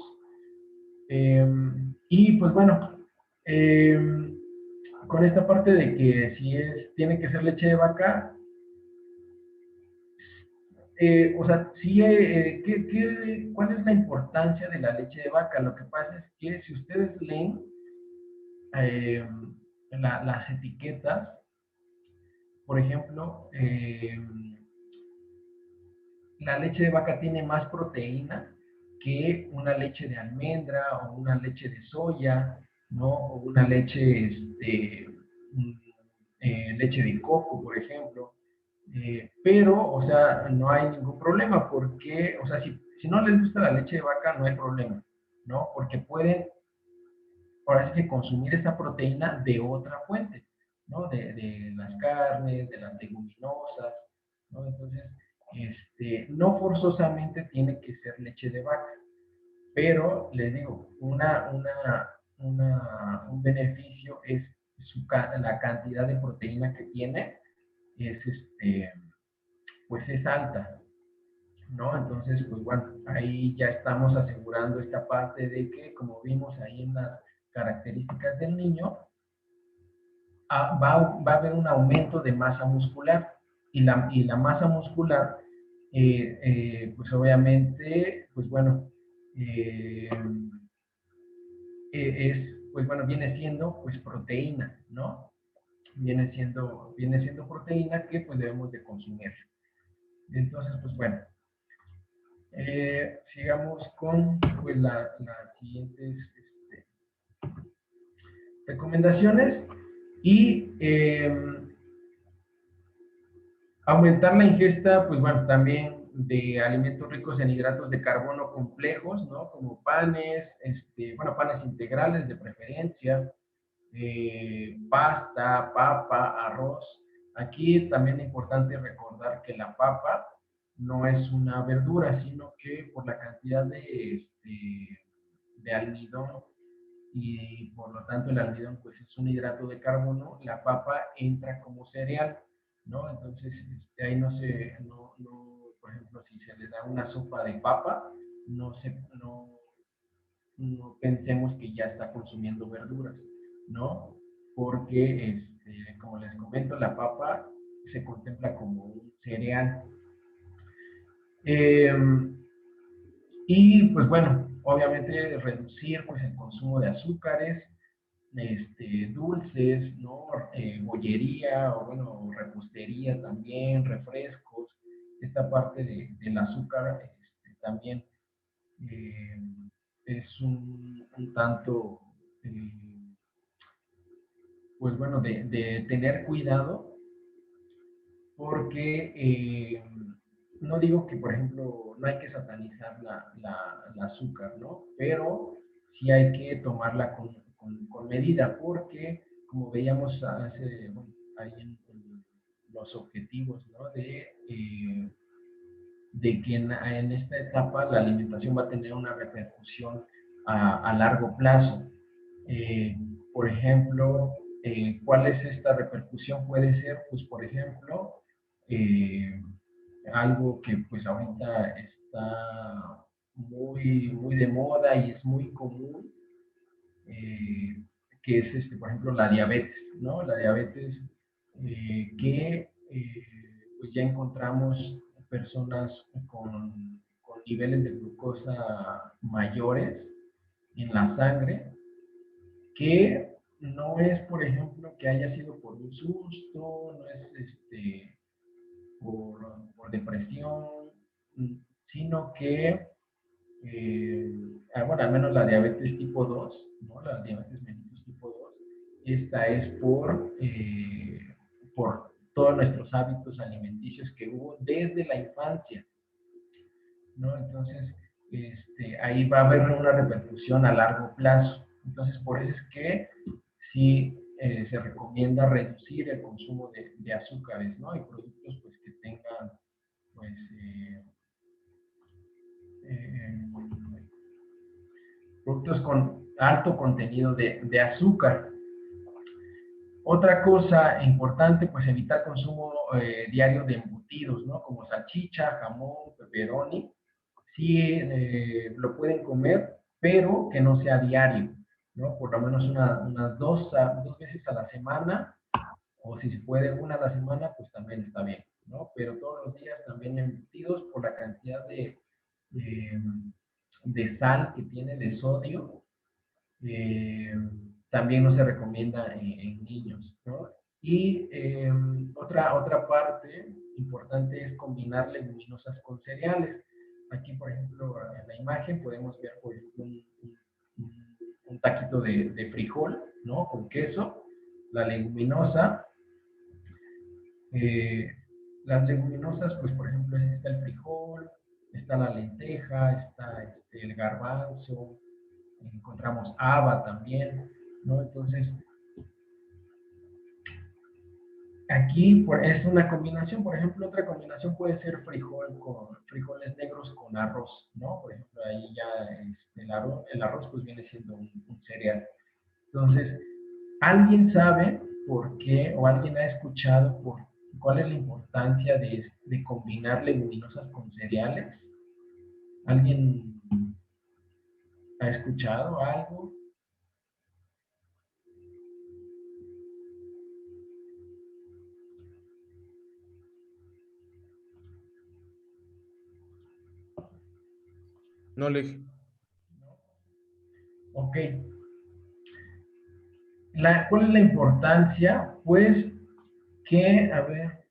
Y pues bueno, con esta parte de que si tiene que ser leche de vaca, o sea, sí, ¿cuál es la importancia de la leche de vaca? Lo que pasa es que si ustedes leen, eh, las etiquetas, por ejemplo, la leche de vaca tiene más proteína que una leche de almendra o una leche de soya, ¿no? O una leche, leche de coco, por ejemplo. Pero, o sea, no hay ningún problema porque, o sea, si no les gusta la leche de vaca, no hay problema, ¿no? Porque pueden, ahora sí que consumir esa proteína de otra fuente, ¿no? De las carnes, de las leguminosas, ¿no? Entonces, no forzosamente tiene que ser leche de vaca, pero les digo, un beneficio es la cantidad de proteína que tiene, es pues es alta, ¿no? Entonces, pues bueno, ahí ya estamos asegurando esta parte de que, como vimos ahí en las características del niño, va a haber un aumento de masa muscular y la masa muscular, pues obviamente, pues bueno, eh, pues bueno, viene siendo pues proteína, ¿no? Viene siendo proteína que pues debemos de consumir. Entonces, pues bueno, sigamos con pues las siguientes recomendaciones y aumentar la ingesta, pues bueno, también de alimentos ricos en hidratos de carbono complejos, ¿no? Como panes, bueno, panes integrales de preferencia, pasta, papa, arroz. Aquí también es importante recordar que la papa no es una verdura, sino que por la cantidad de almidón y por lo tanto el almidón pues es un hidrato de carbono, la papa entra como cereal, ¿no? Entonces ahí por ejemplo, si se le da una sopa de papa, no pensemos que ya está consumiendo verduras, ¿no? Porque, como les comento, la papa se contempla como un cereal. Eh, y pues bueno, obviamente reducir pues el consumo de azúcares, dulces, ¿no? Bollería o bueno, repostería también, refrescos, esta parte del azúcar también eh, es un tanto, pues bueno, de tener cuidado porque no digo que, por ejemplo, no hay que satanizar la azúcar, ¿no? Pero sí hay que tomarla con medida, porque como veíamos bueno, ahí en los objetivos, ¿no? De que en esta etapa la alimentación va a tener una repercusión a largo plazo. Eh, por ejemplo, ¿cuál es esta repercusión? Puede ser, pues, por ejemplo, eh, algo que pues ahorita está muy de moda y es muy común, que es, por ejemplo, la diabetes, ¿no? La diabetes que pues ya encontramos personas con niveles de glucosa mayores en la sangre, que no es, por ejemplo, que haya sido por un susto, no es por depresión, sino que, bueno, al menos la diabetes tipo 2, ¿no? La diabetes mellitus tipo 2, esta es por todos nuestros hábitos alimenticios que hubo desde la infancia, ¿no? Entonces, ahí va a haber una repercusión a largo plazo. Entonces, por eso es que sí se recomienda reducir el consumo de azúcares, ¿no? Y productos pues que tengan pues eh, productos con alto contenido de azúcar. Otra cosa importante, pues evitar consumo diario de embutidos, ¿no? Como salchicha, jamón, pepperoni. Sí lo pueden comer, pero que no sea diario, ¿no? Por lo menos unas dos veces a la semana, o si se puede una a la semana, pues también está bien, ¿no? Pero todos los días también embutidos por la cantidad de sal que tiene, de sodio. también no se recomienda en niños, ¿no? Y otra parte importante es combinar leguminosas con cereales. Aquí, por ejemplo, en la imagen podemos ver, por ejemplo, un taquito de frijol, ¿no? Con queso, la leguminosa. Las leguminosas, pues, por ejemplo, está el frijol, está la lenteja, está el garbanzo, encontramos haba también, ¿no? Entonces, aquí es una combinación, por ejemplo, otra combinación puede ser frijoles negros con arroz, ¿no? Por ejemplo, ahí ya el arroz pues viene siendo un cereal. Entonces, ¿alguien sabe por qué o alguien ha escuchado cuál es la importancia de combinar leguminosas con cereales? ¿Alguien ha escuchado algo? No le dije. Ok. ¿Cuál es la importancia? Pues que, a ver,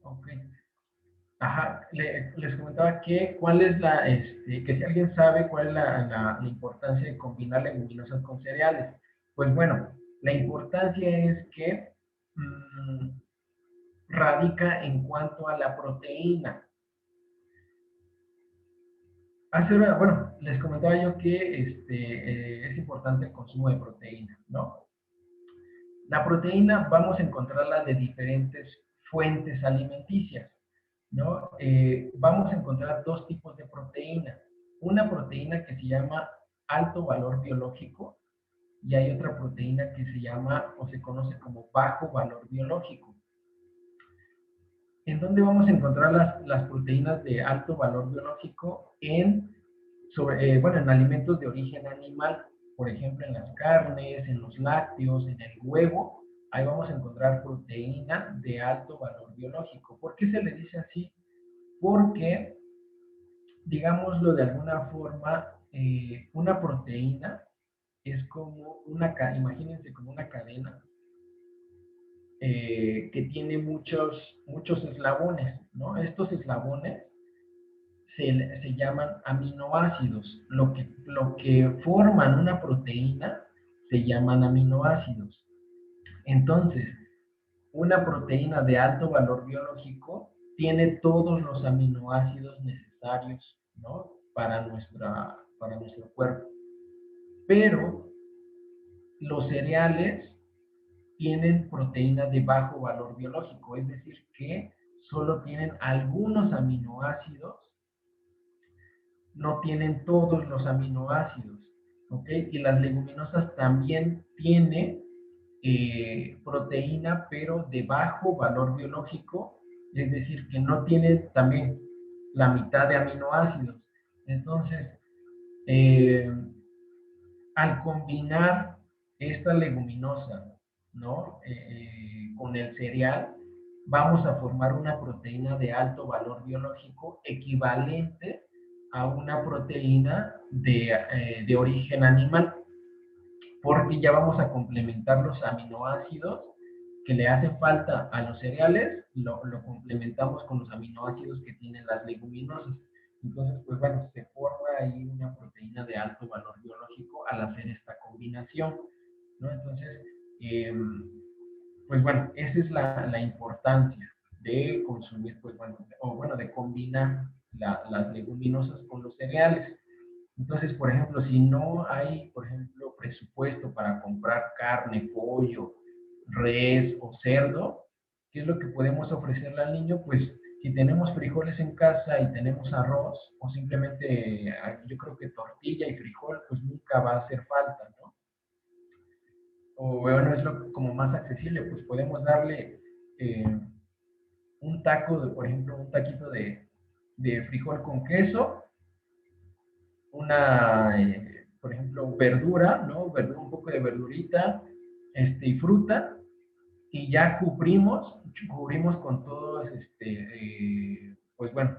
ok. Ajá, les comentaba cuál es que si alguien sabe cuál es la importancia de combinar leguminosas con cereales. Pues bueno, la importancia es que radica en cuanto a la proteína. Bueno, les comentaba yo que es importante el consumo de proteína, ¿no? La proteína vamos a encontrarla de diferentes fuentes alimenticias, ¿no? Vamos a encontrar dos tipos de proteína. Una proteína que se llama alto valor biológico y hay otra proteína que se llama o se conoce como bajo valor biológico. ¿En dónde vamos a encontrar las proteínas de alto valor biológico? Bueno, en alimentos de origen animal, por ejemplo, en las carnes, en los lácteos, en el huevo, ahí vamos a encontrar proteína de alto valor biológico. ¿Por qué se le dice así? Porque, digámoslo de alguna forma, una proteína es como imagínense como una cadena que tiene muchos eslabones, ¿no? Estos eslabones se llaman aminoácidos. Lo que forman una proteína se llaman aminoácidos. Entonces, una proteína de alto valor biológico tiene todos los aminoácidos necesarios, ¿no? Para nuestro cuerpo. Pero los cereales tienen proteínas de bajo valor biológico, es decir, que solo tienen algunos aminoácidos, no tienen todos los aminoácidos, ¿ok? Y las leguminosas también tienen proteína, pero de bajo valor biológico, es decir, que no tiene también la mitad de aminoácidos. Entonces, al combinar esta leguminosa, ¿no? Con el cereal, vamos a formar una proteína de alto valor biológico equivalente a una proteína de origen animal, porque ya vamos a complementar los aminoácidos que le hacen falta a los cereales, lo complementamos con los aminoácidos que tienen las leguminosas. Entonces, pues bueno, se forma ahí una proteína de alto valor biológico al hacer esta combinación, ¿no? Entonces, pues bueno, esa es la importancia de consumir, pues bueno, de combinar las leguminosas con los cereales. Entonces, por ejemplo, si no hay, por ejemplo, presupuesto para comprar carne, pollo, res o cerdo, ¿qué es lo que podemos ofrecerle al niño? Pues si tenemos frijoles en casa y tenemos arroz, o simplemente yo creo que tortilla y frijol, pues nunca va a hacer falta, ¿no? O bueno, es como más accesible, pues podemos darle un taco, por ejemplo, un taquito de frijol con queso, por ejemplo, verdura, ¿no? Un poco de verdurita, y fruta, y ya cubrimos con todos, pues bueno,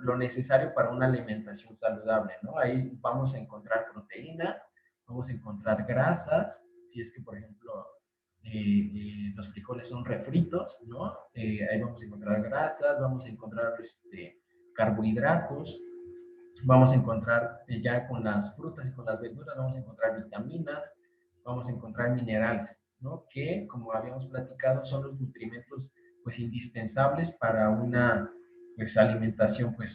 lo necesario para una alimentación saludable, ¿no? Ahí vamos a encontrar proteína, vamos a encontrar grasas, si es que, por ejemplo, los frijoles son refritos, ¿no? Ahí vamos a encontrar grasas, vamos a encontrar carbohidratos, vamos a encontrar ya con las frutas y con las verduras, vamos a encontrar vitaminas, vamos a encontrar minerales, ¿no? Que, como habíamos platicado, son los nutrimentos, pues, indispensables para una, pues, alimentación, pues,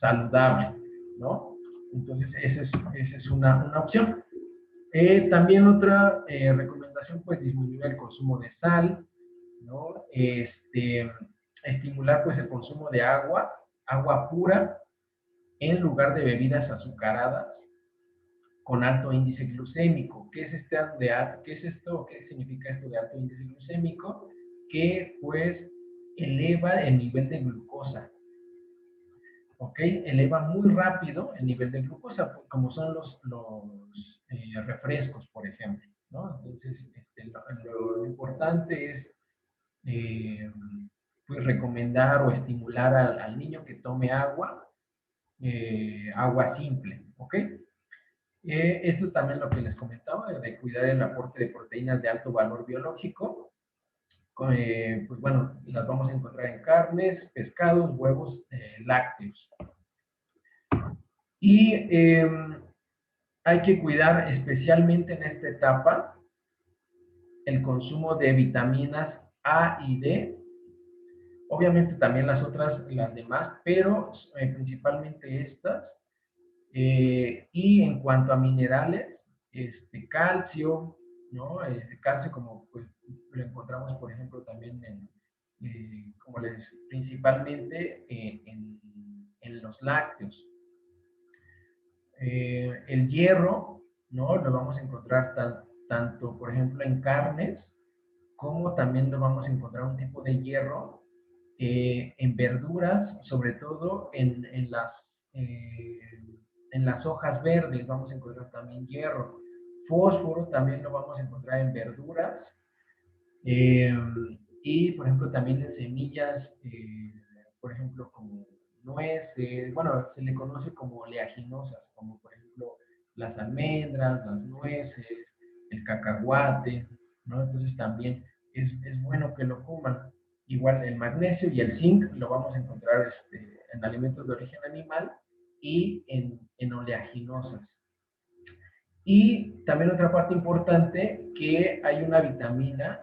saludable, ¿no? Entonces, esa es una opción. También otra recomendación, pues, disminuir el consumo de sal, ¿no? Estimular, pues, el consumo de agua pura, en lugar de bebidas azucaradas con alto índice glucémico. ¿Qué es esto? ¿Qué significa esto de alto índice glucémico? Que, pues, eleva el nivel de glucosa. ¿Ok? Eleva muy rápido el nivel de glucosa, como son los refrescos, por ejemplo, ¿no? Entonces, lo importante es, pues, recomendar o estimular al niño que tome agua simple, ¿ok? Esto también lo que les comentaba, de cuidar el aporte de proteínas de alto valor biológico. Pues bueno, las vamos a encontrar en carnes, pescados, huevos, lácteos. Y hay que cuidar especialmente en esta etapa el consumo de vitaminas A y D. Obviamente también las demás, pero principalmente estas. Y en cuanto a minerales, calcio, ¿no? Calcio, como, pues, lo encontramos, por ejemplo, también principalmente en los lácteos. El hierro, ¿no? Lo vamos a encontrar tanto, por ejemplo, en carnes, como también lo vamos a encontrar un tipo de hierro en verduras, sobre todo en las hojas verdes vamos a encontrar también hierro. Fósforo también lo vamos a encontrar en verduras. Y, por ejemplo, también en semillas, por ejemplo, como nueces, bueno, se le conoce como oleaginosas, como por ejemplo las almendras, las nueces, el cacahuate, ¿no? Entonces también es bueno que lo coman. Igual el magnesio y el zinc lo vamos a encontrar en alimentos de origen animal y en oleaginosas. Y también otra parte importante, que hay una vitamina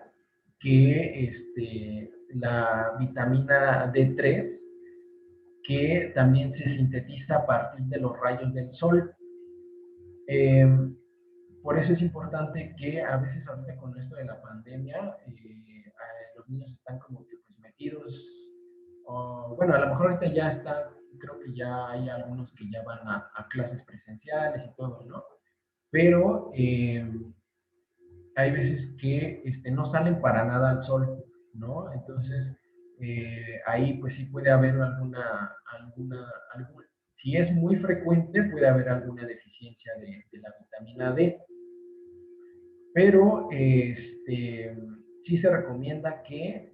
que la vitamina D3, que también se sintetiza a partir de los rayos del sol. Por eso es importante que a veces ahorita con esto de la pandemia, los niños están como que, pues, metidos, bueno, a lo mejor ahorita ya está, creo que ya hay algunos que ya van a clases presenciales y todo, ¿no? Pero hay veces que no salen para nada al sol, ¿no? Entonces, ahí pues sí puede haber alguna, si es muy frecuente, puede haber alguna deficiencia de la vitamina D. Pero sí se recomienda que,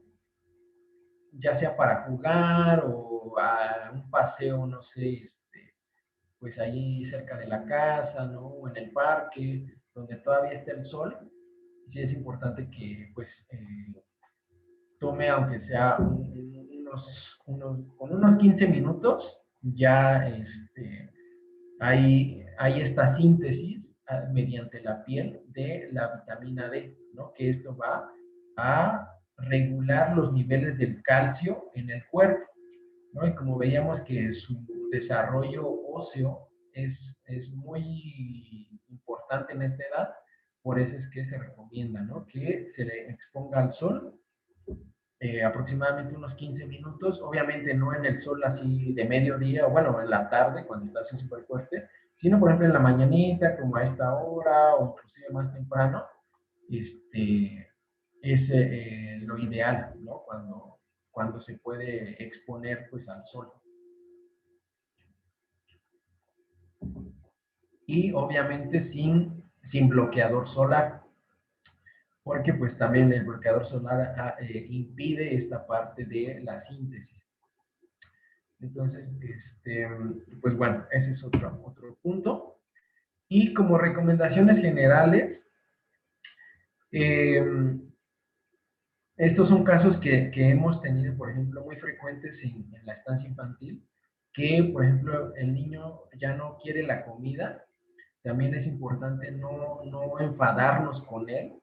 ya sea para jugar o a un paseo, no sé, pues ahí cerca de la casa, ¿no? O en el parque, donde todavía esté el sol, sí es importante que, pues, tome, aunque sea con unos 15 minutos, ya hay esta síntesis mediante la piel de la vitamina D, ¿no? Que esto va a regular los niveles del calcio en el cuerpo, ¿no? Y como veíamos que su desarrollo óseo es muy importante en esta edad, por eso es que se recomienda, ¿no? Que se le exponga al sol aproximadamente unos 15 minutos, obviamente no en el sol así de mediodía, o bueno, en la tarde, cuando está así súper fuerte, sino por ejemplo en la mañanita, como a esta hora, o inclusive más temprano, es lo ideal, ¿no? Cuando se puede exponer, pues, al sol. Y obviamente sin bloqueador solar, porque pues también el bloqueador solar impide esta parte de la síntesis. Entonces, pues bueno, ese es otro punto. Y como recomendaciones generales, estos son casos que hemos tenido, por ejemplo, muy frecuentes en la estancia infantil, que, por ejemplo, el niño ya no quiere la comida. También es importante no enfadarnos con él.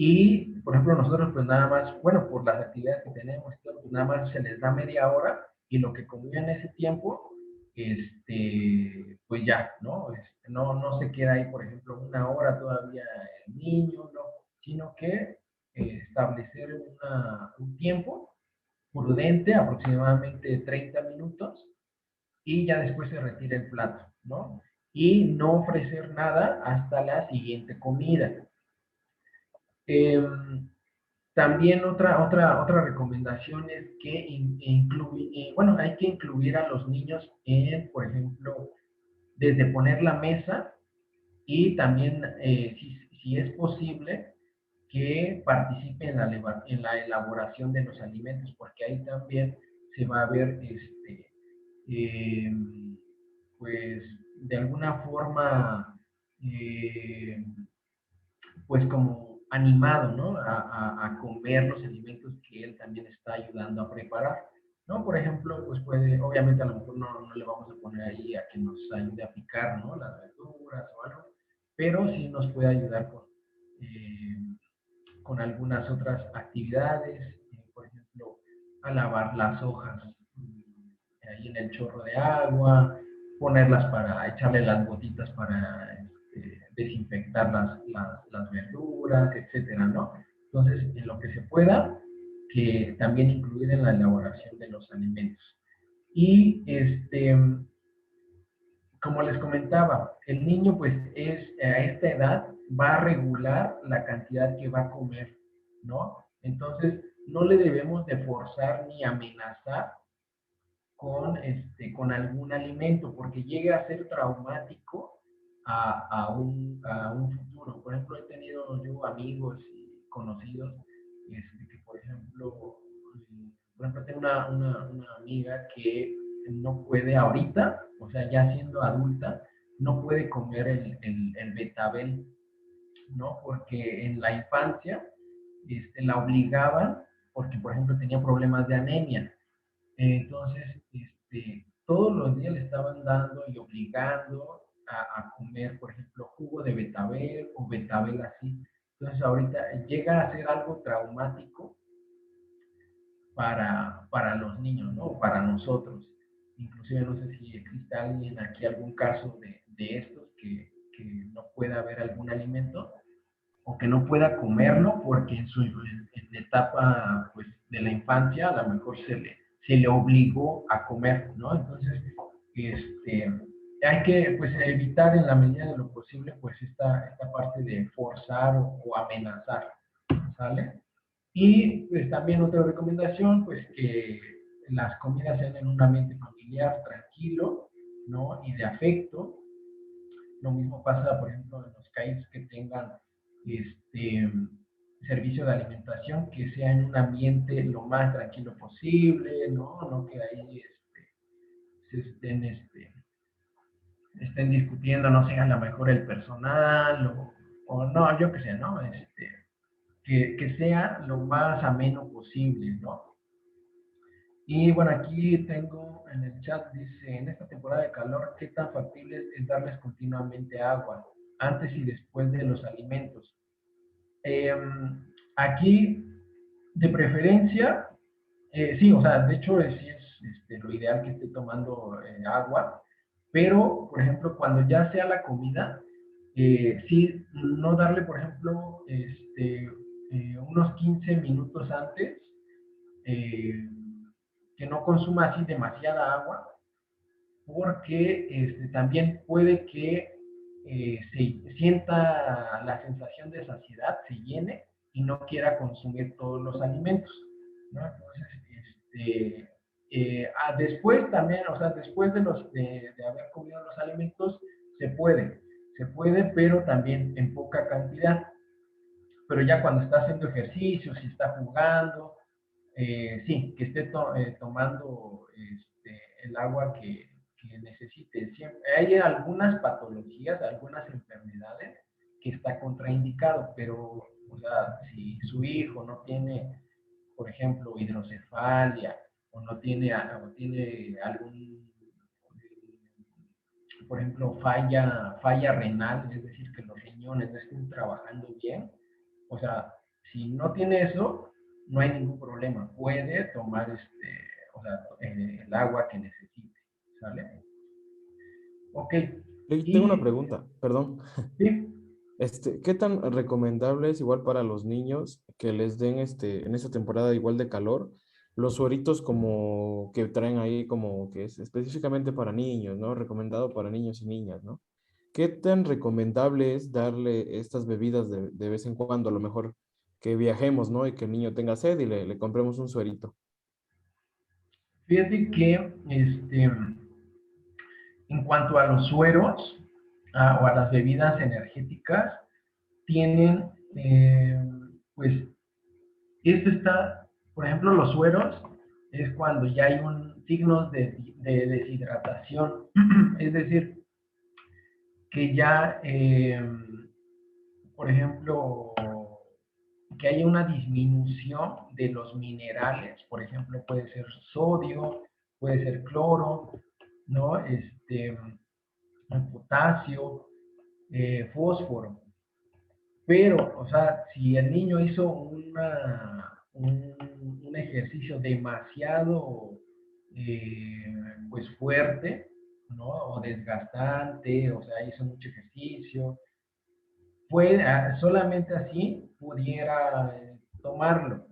Y, por ejemplo, nosotros pues nada más, bueno, por las actividades que tenemos, pues nada más se les da media hora y lo que comió en ese tiempo, pues ya, ¿no? No se queda ahí, por ejemplo, una hora todavía el niño, no, sino que establecer un tiempo prudente, aproximadamente 30 minutos, y ya después se retira el plato, ¿no? Y no ofrecer nada hasta la siguiente comida. También otra recomendación es que bueno, hay que incluir a los niños en, por ejemplo, desde poner la mesa y también, si es posible, que participe en la elaboración de los alimentos, porque ahí también se va a ver, eh, pues, de alguna forma, pues como animado, ¿no? A comer los alimentos que él también está ayudando a preparar, ¿no? Por ejemplo, pues puede, obviamente a lo mejor no le vamos a poner ahí a que nos ayude a picar, ¿no? Las verduras o algo, pero sí nos puede ayudar con algunas otras actividades, por ejemplo, a lavar las hojas ahí en el chorro de agua, ponerlas para echarle las gotitas para desinfectar las verduras, etcétera, ¿no? Entonces, en lo que se pueda, que también incluir en la elaboración de los alimentos. Y como les comentaba, el niño pues a esta edad va a regular la cantidad que va a comer, ¿no? Entonces, no le debemos de forzar ni amenazar con algún alimento, porque llega a ser traumático a un futuro. Por ejemplo, he tenido yo amigos y conocidos que, por ejemplo, tengo una amiga que no puede ahorita, o sea, ya siendo adulta, no puede comer el betabel, ¿no? Porque en la infancia la obligaban, porque, por ejemplo, tenía problemas de anemia. Entonces, todos los días le estaban dando y obligando a comer, por ejemplo, jugo de betabel o betabel así. Entonces, ahorita llega a ser algo traumático para los niños, ¿no? Para nosotros. Inclusive no sé si existe alguien aquí, algún caso de estos que no pueda haber algún alimento o que no pueda comerlo porque en la etapa pues, de la infancia a lo mejor se le obligó a comer, ¿no? Entonces, hay que pues, evitar en la medida de lo posible pues esta parte de forzar o amenazar, ¿sale? Y pues también otra recomendación, pues que las comidas sean en un ambiente familiar, tranquilo, ¿no? Y de afecto. Lo mismo pasa, por ejemplo, en los CAIS que tengan servicio de alimentación, que sea en un ambiente lo más tranquilo posible, ¿no? No que ahí se estén discutiendo, no sea a lo mejor el personal o no, yo qué sé, ¿no? Que sea lo más ameno posible, ¿no? Y bueno, aquí tengo en el chat, dice, en esta temporada de calor, ¿qué tan factible es darles continuamente agua antes y después de los alimentos? Aquí, de preferencia, sí, o sea, de hecho sí es lo ideal que esté tomando agua, pero, por ejemplo, cuando ya sea la comida, sí, no darle, por ejemplo, unos 15 minutos antes, eh, que no consuma así demasiada agua, porque también puede que se sienta la sensación de saciedad, se llene y no quiera consumir todos los alimentos, ¿no? Entonces, después también, o sea, después de haber comido los alimentos, se puede, pero también en poca cantidad. Pero ya cuando está haciendo ejercicio, si está jugando, sí, que esté tomando el agua que necesite. Siempre, hay algunas patologías, algunas enfermedades que está contraindicado, pero, o sea, si su hijo no tiene, por ejemplo, hidrocefalia, o no tiene, o tiene algún, por ejemplo, falla renal, es decir, que los riñones no estén trabajando bien, o sea, si no tiene eso, no hay ningún problema, puede tomar o sea, el agua que necesite, ¿sale? Ok, Tengo una y pregunta, perdón. sí, ¿Qué tan recomendable es igual para los niños que les den en esta temporada igual de calor los sueritos como que traen ahí como que es específicamente para niños, ¿no? Recomendado para niños y niñas, ¿no? ¿Qué tan recomendable es darle estas bebidas de vez en cuando? A lo mejor que viajemos, ¿no? Y que el niño tenga sed y le compremos un suerito. fíjate que en cuanto a los sueros o a las bebidas energéticas, tienen, pues, esto está, por ejemplo, los sueros es cuando ya hay signos de deshidratación, es decir, que ya, por ejemplo, que haya una disminución de los minerales, por ejemplo, puede ser sodio, puede ser cloro, ¿no? Potasio, fósforo. Pero, o sea, si el niño hizo un ejercicio demasiado, pues fuerte, ¿no? O desgastante, o sea, hizo mucho ejercicio, solamente así pudiera tomarlo.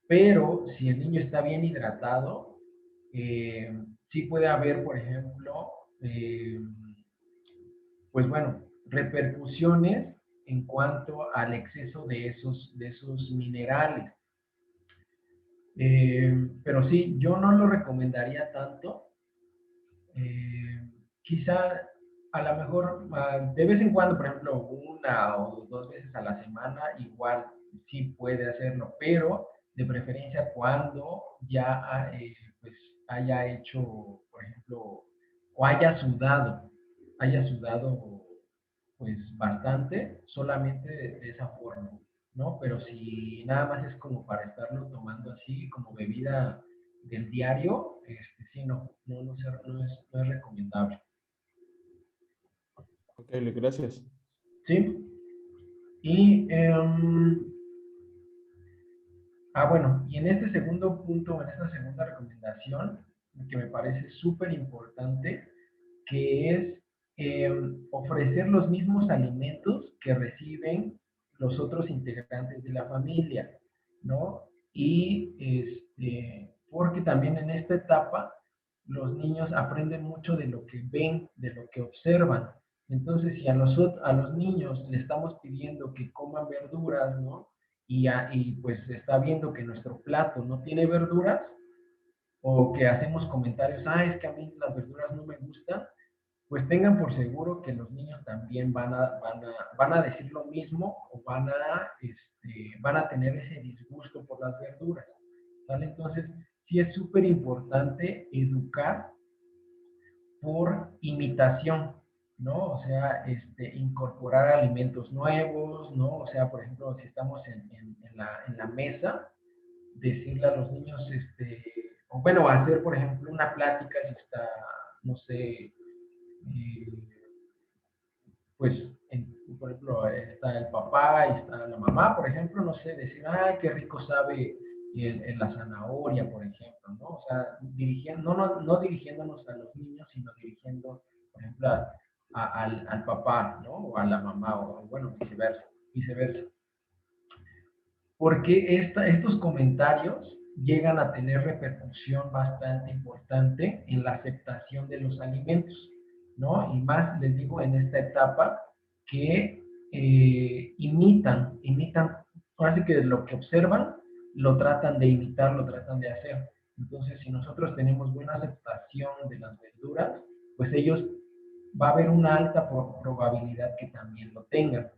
Pero si el niño está bien hidratado, sí puede haber, por ejemplo, pues bueno, repercusiones en cuanto al exceso de esos minerales. Pero sí, yo no lo recomendaría tanto. Quizá a lo mejor de vez en cuando, por ejemplo, una o dos veces a la semana, igual sí puede hacerlo, pero de preferencia cuando ya pues haya hecho, por ejemplo, o haya sudado pues bastante, solamente de esa forma, ¿no? Pero si nada más es como para estarlo tomando así, como bebida del diario, sí, no es recomendable. Ok, gracias. ¿Sí? Y, bueno, y en este segundo punto, en esta segunda recomendación, que me parece súper importante, que es ofrecer los mismos alimentos que reciben los otros integrantes de la familia, ¿no? Y porque también en esta etapa los niños aprenden mucho de lo que ven, de lo que observan. Entonces, si a los niños le estamos pidiendo que coman verduras, ¿no? Y pues está viendo que nuestro plato no tiene verduras, o que hacemos comentarios, es que a mí las verduras no me gustan, pues tengan por seguro que los niños también van a decir lo mismo o van a tener ese disgusto por las verduras, ¿vale? Entonces, sí es súper importante educar por imitación, ¿no? O sea, incorporar alimentos nuevos, ¿no? O sea, por ejemplo, si estamos en la mesa, decirle a los niños, o bueno, hacer, por ejemplo, una plática si está, no sé, pues, por ejemplo, está el papá y está la mamá, por ejemplo, no sé, decir, ay, qué rico sabe en la zanahoria, por ejemplo, ¿no? O sea, no dirigiéndonos a los niños, sino dirigiendo, por ejemplo, al papá, ¿no? O a la mamá, o bueno, viceversa. Porque estos comentarios llegan a tener repercusión bastante importante en la aceptación de los alimentos, ¿no? Y más, les digo, en esta etapa que imitan, parece que lo que observan lo tratan de imitar, lo tratan de hacer. Entonces, si nosotros tenemos buena aceptación de las verduras, pues ellos va a haber una alta probabilidad que también lo tengan,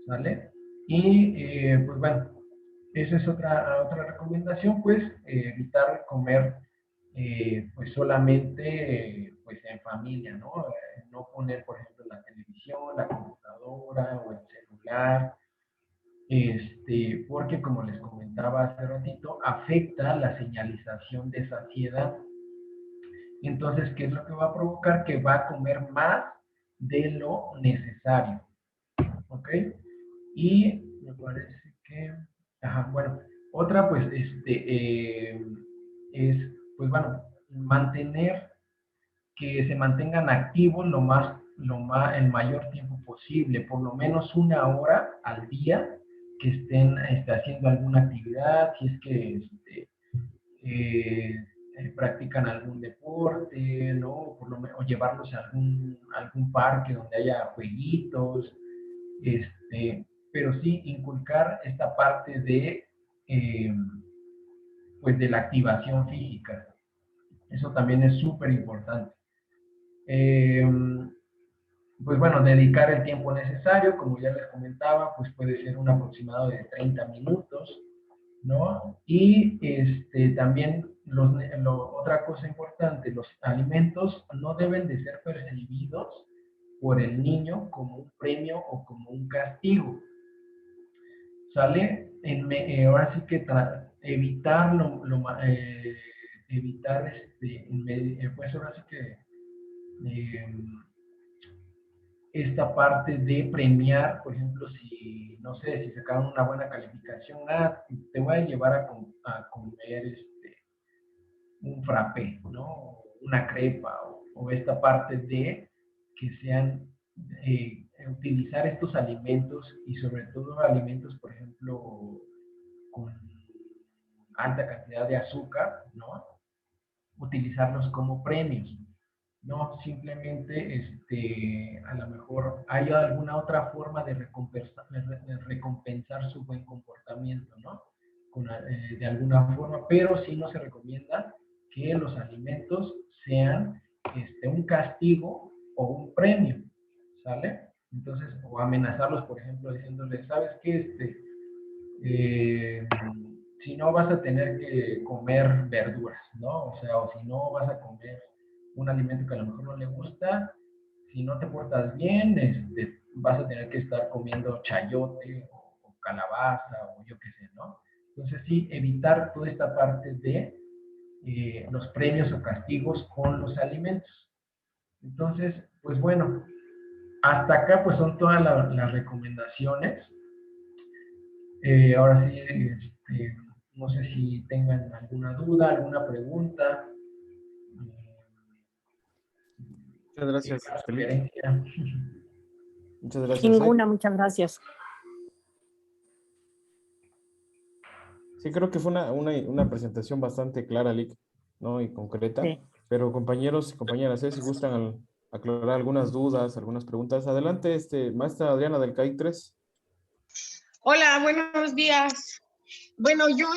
¿vale? Y pues bueno, esa es otra recomendación, pues evitar comer pues solamente pues en familia, ¿no? No poner, por ejemplo, la televisión, la computadora o el celular, porque como les comentaba hace ratito, afecta la señalización de saciedad. Entonces, ¿qué es lo que va a provocar? Que va a comer más de lo necesario, ¿ok? Y me parece que, ajá, bueno, otra pues, es, pues bueno, que se mantengan activos el mayor tiempo posible, por lo menos 1 hora al día, que estén haciendo alguna actividad, si es que practican algún deporte, ¿no? Por lo menos, o llevarlos a algún parque donde haya jueguitos, pero sí inculcar esta parte eh, pues de la activación física. Eso también es súper importante. Pues bueno, dedicar el tiempo necesario, como ya les comentaba, pues puede ser un aproximado de 30 minutos, ¿no? Y también otra cosa importante, los alimentos no deben de ser percibidos por el niño como un premio o como un castigo, ¿sale? Ahora sí que evitar evitar, pues ahora sí que esta parte de premiar, por ejemplo, si, no sé, si sacaron una buena calificación, te voy a llevar a comer un frappé, ¿no? Una crepa, o esta parte de que sean, utilizar estos alimentos, y sobre todo alimentos, por ejemplo, con alta cantidad de azúcar, ¿no? Utilizarlos como premios. No, simplemente, a lo mejor hay alguna otra forma de recompensar su buen comportamiento, ¿no? De alguna forma, pero sí no se recomienda que los alimentos sean un castigo o un premio, ¿sale? Entonces, o amenazarlos, por ejemplo, diciéndoles, ¿sabes qué? Si no vas a tener que comer verduras, ¿no? O sea, o si no vas a comer un alimento que a lo mejor no le gusta, si no te portas bien, vas a tener que estar comiendo chayote o calabaza o yo qué sé, ¿no? Entonces sí, evitar toda esta parte de los premios o castigos con los alimentos. Entonces, pues bueno, hasta acá pues son todas las recomendaciones. Ahora sí, no sé si tengan alguna duda, alguna pregunta. Muchas gracias, Felipe. Sugerencia. Muchas gracias. Ninguna, muchas gracias. Sí, creo que fue una presentación bastante clara, Lick, ¿no? Y concreta. Sí. Pero compañeros y compañeras, si gustan aclarar algunas dudas, algunas preguntas, adelante, maestra Adriana del CAIC 3. Hola, buenos días. Bueno, yo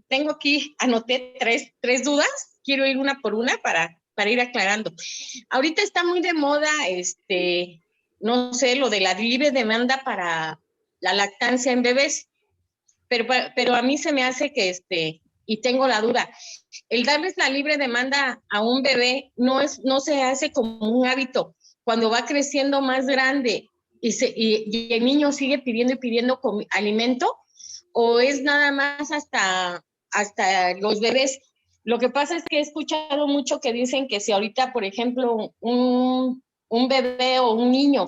tengo aquí, anoté tres dudas, quiero ir una por una para ir aclarando. Ahorita está muy de moda, no sé, lo de la libre demanda para la lactancia en bebés, pero a mí se me hace que, y tengo la duda, el darles la libre demanda a un bebé no se hace como un hábito. Cuando va creciendo más grande y el niño sigue pidiendo y pidiendo alimento, o es nada más hasta los bebés. Lo que pasa es que he escuchado mucho que dicen que si ahorita, por ejemplo, un bebé o un niño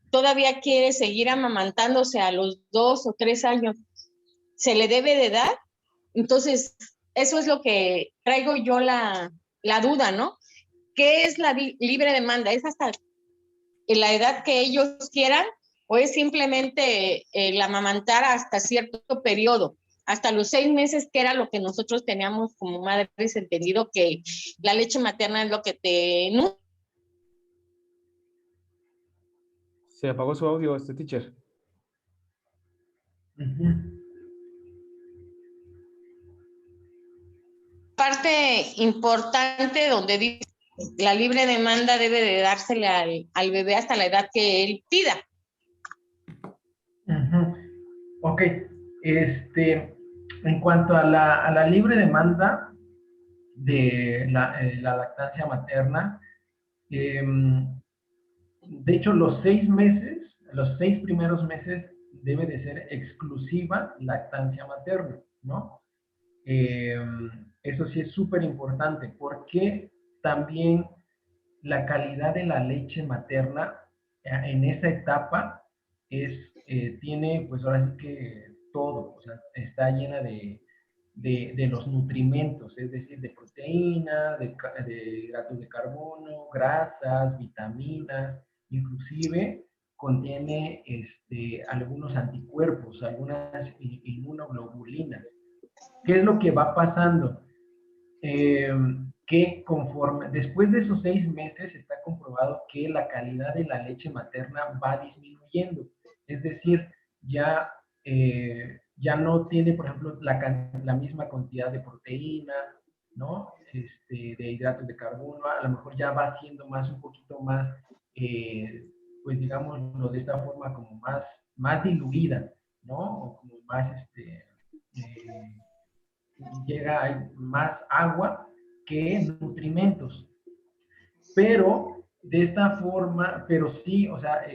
todavía quiere seguir amamantándose a los 2 o 3 años, se le debe de dar. Entonces, eso es lo que traigo yo la duda, ¿no? ¿Qué es la libre demanda? ¿Es hasta en la edad que ellos quieran o es simplemente el amamantar hasta cierto periodo? Hasta los 6 meses, que era lo que nosotros teníamos como madres entendido, que la leche materna es lo que te nutre. Se apagó su audio, teacher. Parte importante donde dice la libre demanda debe de dársele al bebé hasta la edad que él pida. Ok, en cuanto a la libre demanda de la lactancia materna, De hecho, los 6 primeros meses debe de ser exclusiva lactancia materna, ¿no? Eso sí es súper importante porque también la calidad de la leche materna en esa etapa tiene, pues ahora sí que todo, o sea, está llena de los nutrimentos, es decir, de proteína, de hidratos de carbono, grasas, vitaminas, inclusive contiene algunos anticuerpos, algunas inmunoglobulinas. ¿Qué es lo que va pasando? Que conforme, después de esos 6 meses está comprobado que la calidad de la leche materna va disminuyendo. Es decir, ya no tiene, por ejemplo, la misma cantidad de proteína, ¿no? De hidratos de carbono, a lo mejor ya va siendo un poquito más, pues digámoslo de esta forma, como más diluida, ¿no? O como más, hay más agua que nutrimentos. Pero de esta forma, pero sí, o sea,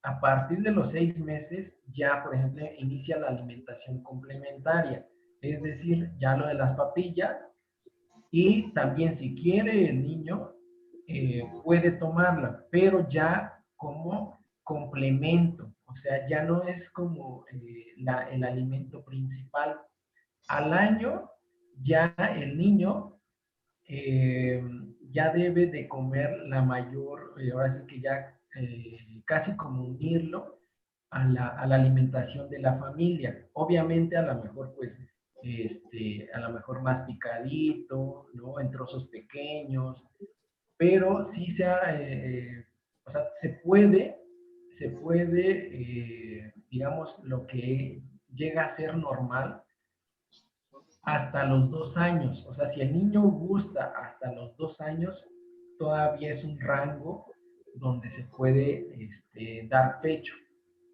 a partir de los 6 meses ya, por ejemplo, inicia la alimentación complementaria, es decir, ya lo de las papillas, y también si quiere el niño, puede tomarla, pero ya como complemento, o sea, ya no es como el alimento principal. Al año ya el niño ya debe de comer la mayor, ahora sí que ya casi como unirlo a la alimentación de la familia. Obviamente a lo mejor pues, a lo mejor más picadito, ¿no? En trozos pequeños, pero sí o sea, se puede, digamos, lo que llega a ser normal hasta los 2 años. O sea, si el niño gusta hasta los 2 años, todavía es un rango donde se puede dar pecho.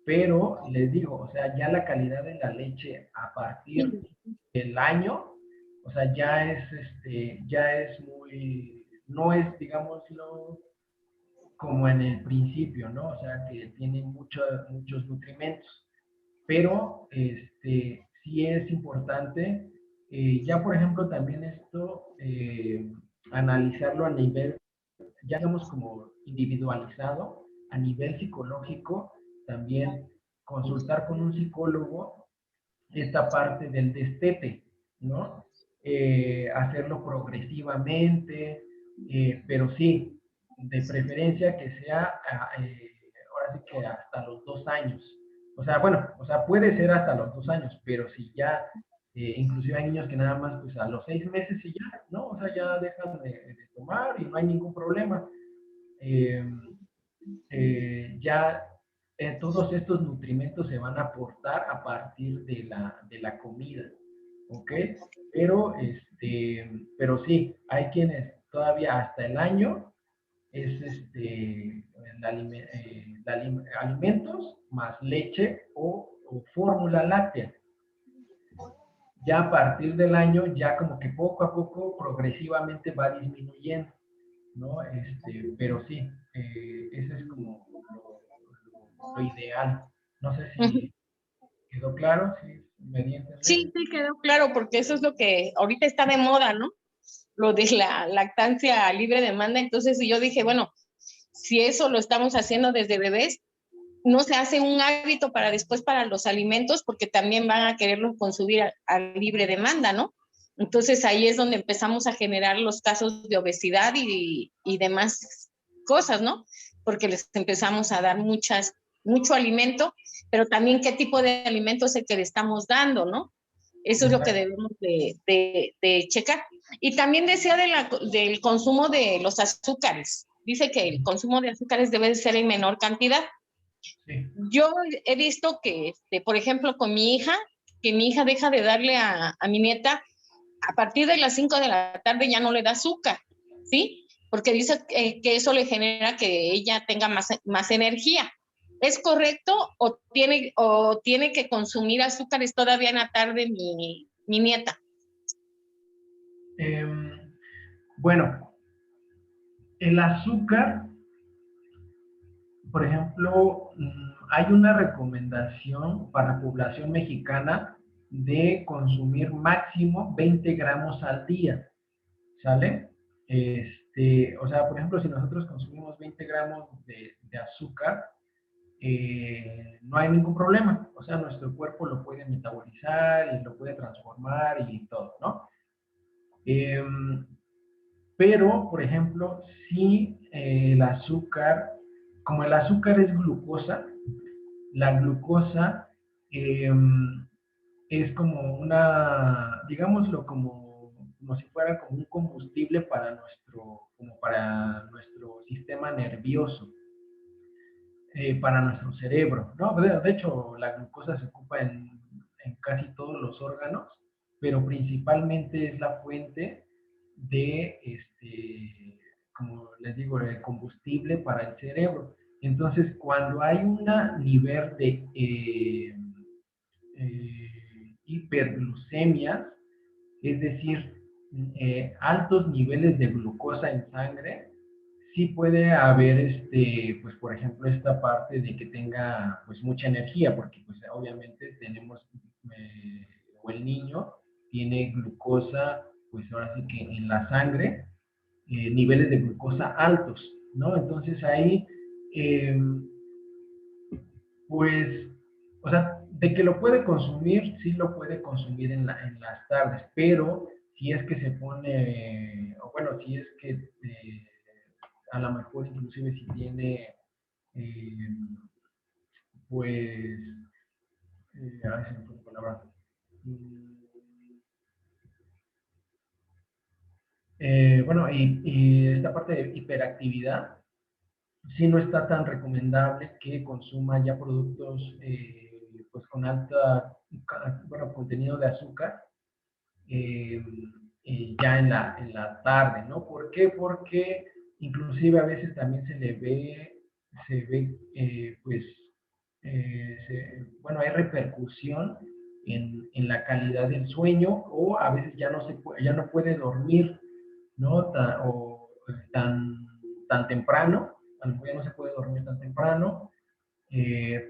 Pero les digo, o sea, ya la calidad de la leche a partir del año, o sea, ya es muy, no es, digámoslo, como en el principio, ¿no? O sea, que tiene muchos nutrimentos. Pero sí es importante, ya por ejemplo también esto, analizarlo a nivel, ya digamos como individualizado, a nivel psicológico, también consultar con un psicólogo esta parte del destete, ¿no? Hacerlo progresivamente, pero sí, de preferencia que sea, ahora sí que hasta los 2 años. O sea, bueno, o sea, puede ser hasta los 2 años, pero si ya, inclusive hay niños que nada más, pues a los 6 meses y ya, ¿no? O sea, ya dejan de tomar y no hay ningún problema. Eh, ya todos estos nutrimentos se van a aportar a partir de la comida, ¿ok? Pero sí, hay quienes todavía hasta el año es alimentos más leche o fórmula láctea. Ya a partir del año, ya como que poco a poco, progresivamente va disminuyendo, ¿no? Pero sí, ese es como lo ideal. No sé si quedó claro, si me di a entender. Sí, sí, quedó claro, porque eso es lo que ahorita está de moda, ¿no? Lo de la lactancia libre demanda. Entonces yo dije, bueno, si eso lo estamos haciendo desde bebés, no se hace un hábito para después para los alimentos, porque también van a quererlo consumir a libre demanda, ¿no? Entonces ahí es donde empezamos a generar los casos de obesidad y demás cosas, ¿no? Porque les empezamos a dar mucho alimento, pero también qué tipo de alimento es el que le estamos dando, ¿no? Eso es lo que debemos de checar. Y también decía del consumo de los azúcares. Dice que el consumo de azúcares debe ser en menor cantidad. Sí. Yo he visto que, por ejemplo, con mi hija, que mi hija deja de darle a mi nieta, a partir de las 5 de la tarde ya no le da azúcar, ¿sí? Porque dice que eso le genera que ella tenga más energía. ¿Es correcto o tiene que consumir azúcares todavía en la tarde mi nieta? Bueno, el azúcar, por ejemplo, hay una recomendación para población mexicana de consumir máximo 20 gramos al día, ¿sale? O sea, por ejemplo, si nosotros consumimos 20 gramos de azúcar, no hay ningún problema. O sea, nuestro cuerpo lo puede metabolizar y lo puede transformar y todo, ¿no? Pero, por ejemplo, si el azúcar, como el azúcar es glucosa, la glucosa es como una, digámoslo, como si fuera como un combustible para nuestro sistema nervioso, para nuestro cerebro, ¿no? De hecho, la glucosa se ocupa en casi todos los órganos, pero principalmente es la fuente de, como les digo, el combustible para el cerebro. Entonces, cuando hay un nivel de hiperglucemia, es decir, altos niveles de glucosa en sangre, sí puede haber, pues por ejemplo, esta parte de que tenga pues mucha energía, porque pues obviamente tenemos, o el niño tiene glucosa, pues ahora sí que en la sangre, niveles de glucosa altos, ¿no? Entonces ahí, pues, o sea, de que lo puede consumir, sí lo puede consumir en las tardes, pero si es que se pone, o bueno, si es que a lo mejor inclusive si tiene, pues, a ver si me fue la palabra. Bueno, y esta parte de hiperactividad, sí no está tan recomendable que consuma ya productos pues con bueno, contenido de azúcar ya en la tarde, ¿no? ¿Por qué? Porque inclusive a veces también se ve pues, bueno, hay repercusión en la calidad del sueño, o a veces ya no puede dormir, ¿no? Tan temprano, a lo mejor ya no se puede dormir tan temprano,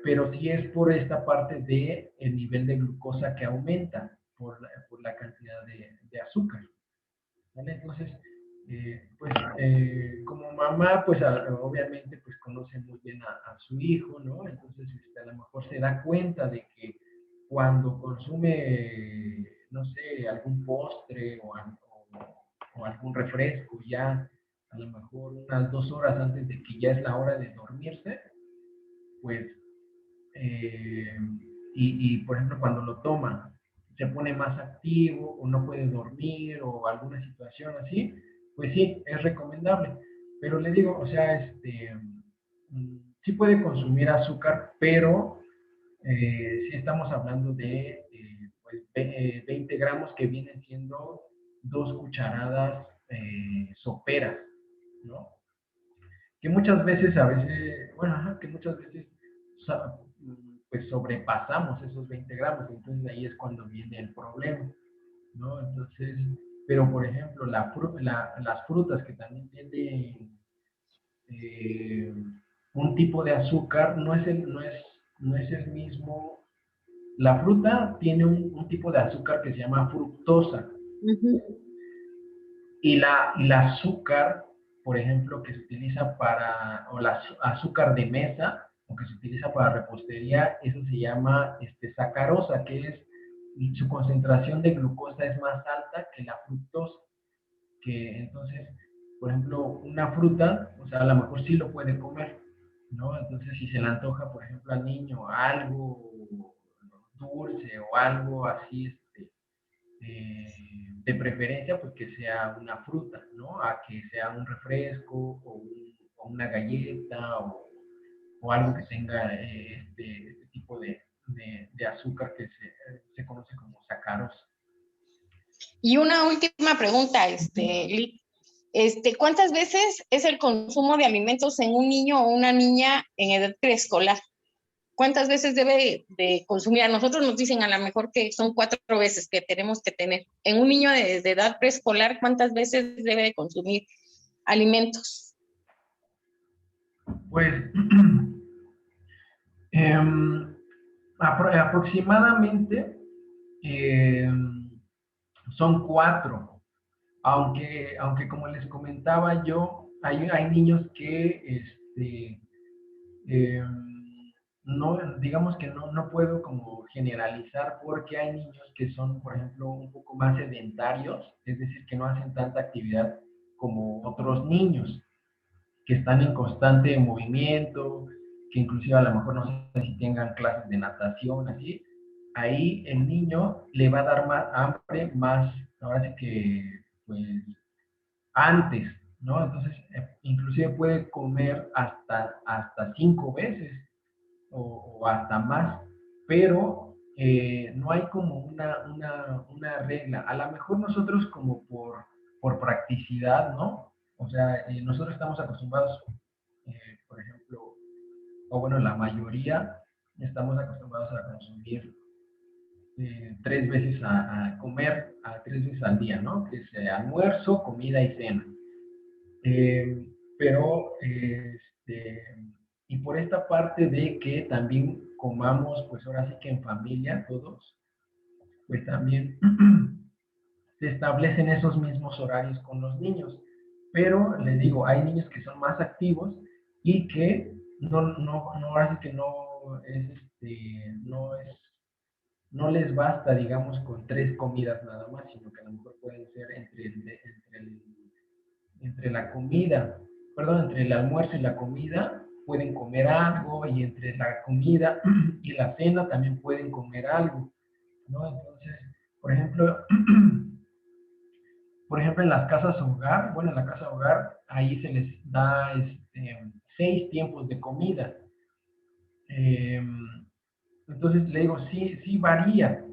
pero sí es por esta parte de el nivel de glucosa que aumenta por la cantidad de azúcar, ¿vale? Entonces, pues como mamá, pues obviamente pues conoce muy bien a su hijo, ¿no? Entonces a lo mejor se da cuenta de que cuando consume, no sé, algún postre o algún refresco ya a lo mejor unas 2 horas antes de que ya es la hora de dormirse, pues, por ejemplo, cuando lo toma, se pone más activo o no puede dormir o alguna situación así, pues sí, es recomendable. Pero le digo, o sea, sí puede consumir azúcar, pero sí estamos hablando de pues, 20 gramos, que vienen siendo 2 cucharadas soperas, ¿no? Que muchas veces, bueno, que muchas veces pues sobrepasamos esos 20 gramos, entonces ahí es cuando viene el problema, ¿no? Entonces, pero por ejemplo, las frutas que también tienen un tipo de azúcar, no es el mismo. La fruta tiene un tipo de azúcar que se llama fructosa. Y el azúcar, por ejemplo, que se utiliza o la azúcar de mesa, o que se utiliza para repostería, eso se llama sacarosa, que es, su concentración de glucosa es más alta que la fructosa. Que entonces, por ejemplo, una fruta, o sea, a lo mejor sí lo puede comer, ¿no? Entonces, si se le antoja, por ejemplo, al niño algo dulce o algo así, de preferencia, pues que sea una fruta, ¿no? A que sea un refresco o una galleta o algo que tenga este tipo de azúcar que se conoce como sacarosa. Y una última pregunta, Liz. ¿Cuántas veces es el consumo de alimentos en un niño o una niña en edad preescolar? ¿Cuántas veces debe de consumir? A nosotros nos dicen a lo mejor que son 4 veces que tenemos que tener. En un niño de edad preescolar, ¿cuántas veces debe de consumir alimentos? Pues aproximadamente son 4, aunque como les comentaba yo, hay niños que eh, no, digamos que no puedo como generalizar porque hay niños que son, por ejemplo, un poco más sedentarios, es decir, que no hacen tanta actividad como otros niños, que están en constante movimiento, que inclusive a lo mejor no sé si tengan clases de natación, así. Ahí el niño le va a dar más hambre, más, ahora sí que, pues, antes, ¿no? Entonces, inclusive puede comer hasta 5 veces o hasta más, pero no hay como una regla. A lo mejor nosotros como por practicidad, ¿no? O sea, nosotros estamos acostumbrados, por ejemplo, o bueno, la mayoría estamos acostumbrados a consumir 3 veces a comer, 3 veces al día, ¿no? Que es almuerzo, comida y cena. Pero, y por esta parte de que también comamos, pues ahora sí que en familia todos, pues también se establecen esos mismos horarios con los niños. Pero les digo, hay niños que son más activos y que ahora sí que no les basta, digamos, con 3 comidas nada más, sino que a lo mejor pueden ser entre la comida, perdón, entre el almuerzo y la comida pueden comer algo y entre la comida y la cena también pueden comer algo, ¿no? Entonces, por ejemplo, en las casas hogar, bueno, en la casa hogar, ahí se les da 6 tiempos de comida. Eh, entonces, le digo, sí varía,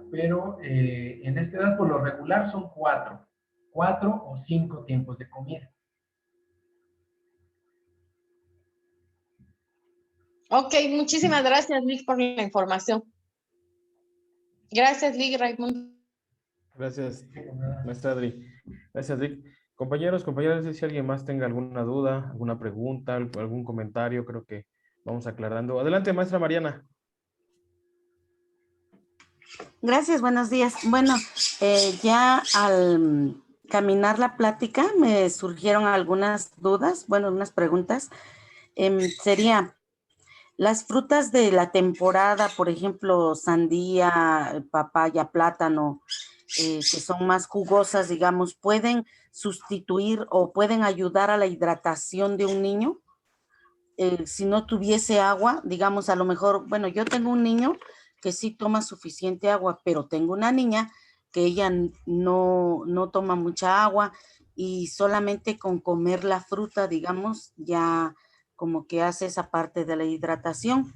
pero en esta edad por lo regular son 4 o 5 tiempos de comida. Ok, muchísimas gracias, Lick, por la información. Gracias, Lick, Raimundo. Gracias, maestra Adri. Gracias, Rick. Compañeros, compañeras, no sé si alguien más tenga alguna duda, alguna pregunta, algún comentario, creo que vamos aclarando. Adelante, maestra Mariana. Gracias, buenos días. Bueno, ya al caminar la plática me surgieron algunas dudas, bueno, unas preguntas. Sería, las frutas de la temporada, por ejemplo, sandía, papaya, plátano, que son más jugosas, digamos, ¿pueden sustituir o pueden ayudar a la hidratación de un niño? Si no tuviese agua, digamos, a lo mejor, bueno, yo tengo un niño que sí toma suficiente agua, pero tengo una niña que ella no toma mucha agua y solamente con comer la fruta, digamos, ya como que hace esa parte de la hidratación.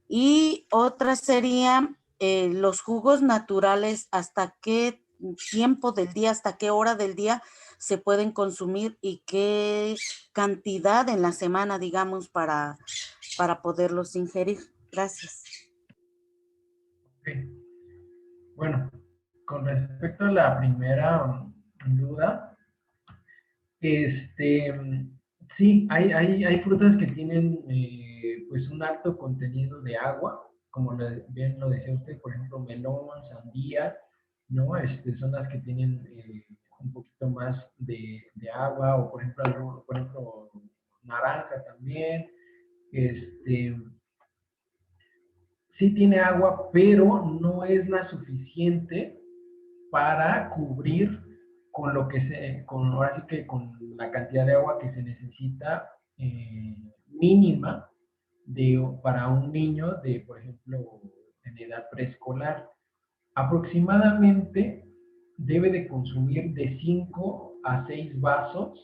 Y otra sería los jugos naturales, hasta qué tiempo del día, hasta qué hora del día se pueden consumir y qué cantidad en la semana, digamos, para poderlos ingerir. Gracias. Okay. Bueno, con respecto a la primera duda, sí, hay frutas que tienen pues un alto contenido de agua, como bien lo decía usted, por ejemplo, melón, sandía, ¿no? Son las que tienen un poquito más de agua, o por ejemplo, naranja también, sí tiene agua, pero no es la suficiente para cubrir ahora sí que con la cantidad de agua que se necesita mínima para un niño de, por ejemplo, en edad preescolar. Aproximadamente debe de consumir de 5 a 6 vasos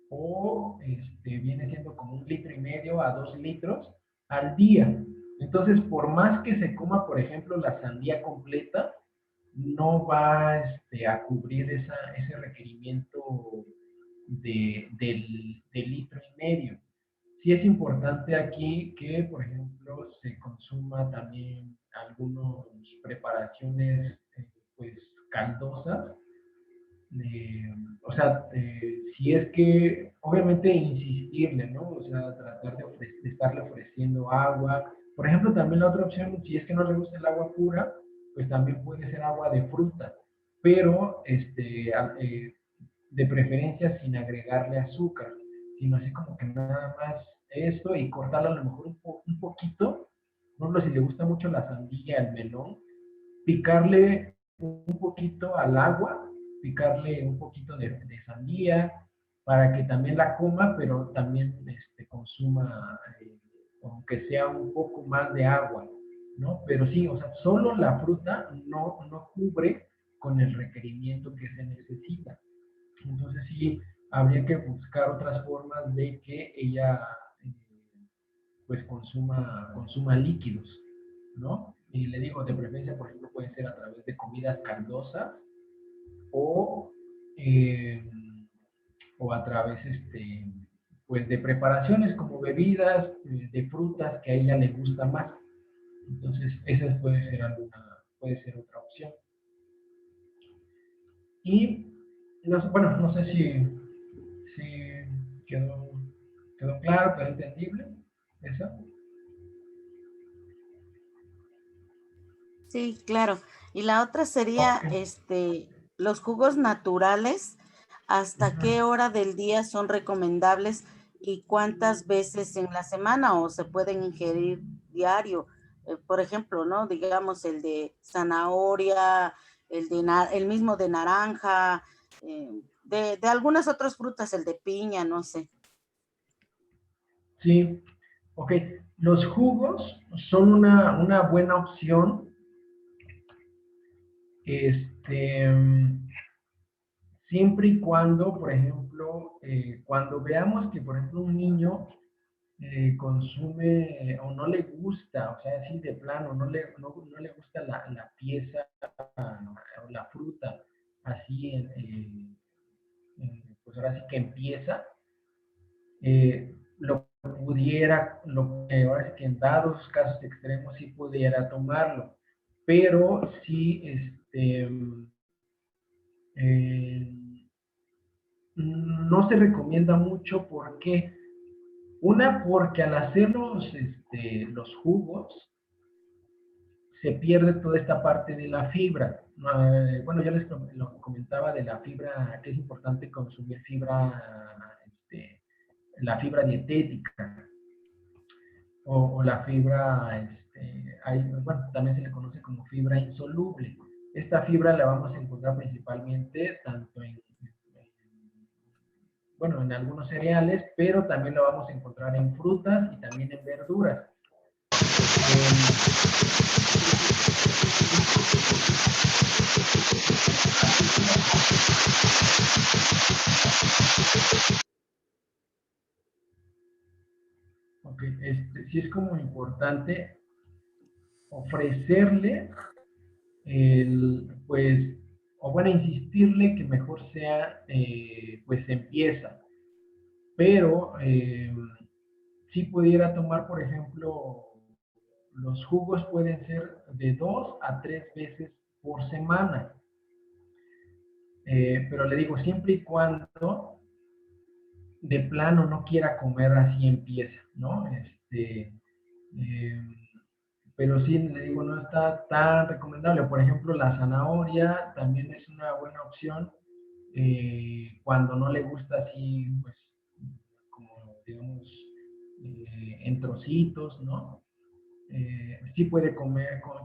o viene siendo como 1,5 litros a 2 litros al día. Entonces, por más que se coma, por ejemplo, la sandía completa, no va a cubrir ese requerimiento del 1,5 litros. Sí es importante aquí que, por ejemplo, se consuma también algunas preparaciones pues caldosas, o sea, si es que, obviamente insistirle, ¿no? O sea, tratar de estarle ofreciendo agua. Por ejemplo, también la otra opción, si es que no le gusta el agua pura, pues también puede ser agua de fruta, pero de preferencia sin agregarle azúcar, sino así como que nada más esto y cortarlo a lo mejor un poquito. Por ejemplo, si le gusta mucho la sandía, el melón, picarle un poquito al agua, picarle un poquito de sandía para que también la coma, pero también consuma, aunque sea un poco más de agua, ¿no? Pero sí, o sea, solo la fruta no cubre con el requerimiento que se necesita. Entonces sí, habría que buscar otras formas de que ella pues consuma líquidos, ¿no? Y le digo, de preferencia, por ejemplo, puede ser a través de comidas caldosas o, eh, o a través, pues, de preparaciones como bebidas, de frutas que a ella le gusta más. Entonces, esa puede ser otra opción. Y, bueno, no sé si quedó claro, quedó entendible, esa. Sí, claro. Y la otra sería, Ok. los jugos naturales, ¿hasta qué hora del día son recomendables y cuántas veces en la semana o se pueden ingerir diario? Por ejemplo, ¿no? Digamos el de zanahoria, el mismo de naranja, de algunas otras frutas, el de piña, no sé. Sí, ok. Los jugos son una buena opción, este, siempre y cuando, por ejemplo, cuando veamos que, por ejemplo, un niño consume o no le gusta, o sea, así de plano, no le gusta la pieza o la fruta, así, pues ahora sí que empieza, lo ahora sí que en dados casos extremos sí pudiera tomarlo, pero sí, eh, no se recomienda mucho porque, porque al hacer los jugos, se pierde toda esta parte de la fibra. Bueno, yo les lo comentaba de la fibra, que es importante consumir fibra, la fibra dietética o la fibra, bueno, también se le conoce como fibra insoluble. Esta fibra la vamos a encontrar principalmente tanto bueno, en algunos cereales, pero también lo vamos a encontrar en frutas y también en verduras. Ok, sí es como importante ofrecerle pues, o bueno, insistirle que mejor sea, pues empieza, pero si pudiera tomar, por ejemplo, los jugos pueden ser de 2 a 3 veces por semana, pero le digo, siempre y cuando de plano no quiera comer así empieza, ¿no? Eh, pero sí, le digo, no está tan recomendable. Por ejemplo, la zanahoria también es una buena opción cuando no le gusta así, pues, como digamos, en trocitos, ¿no? Sí puede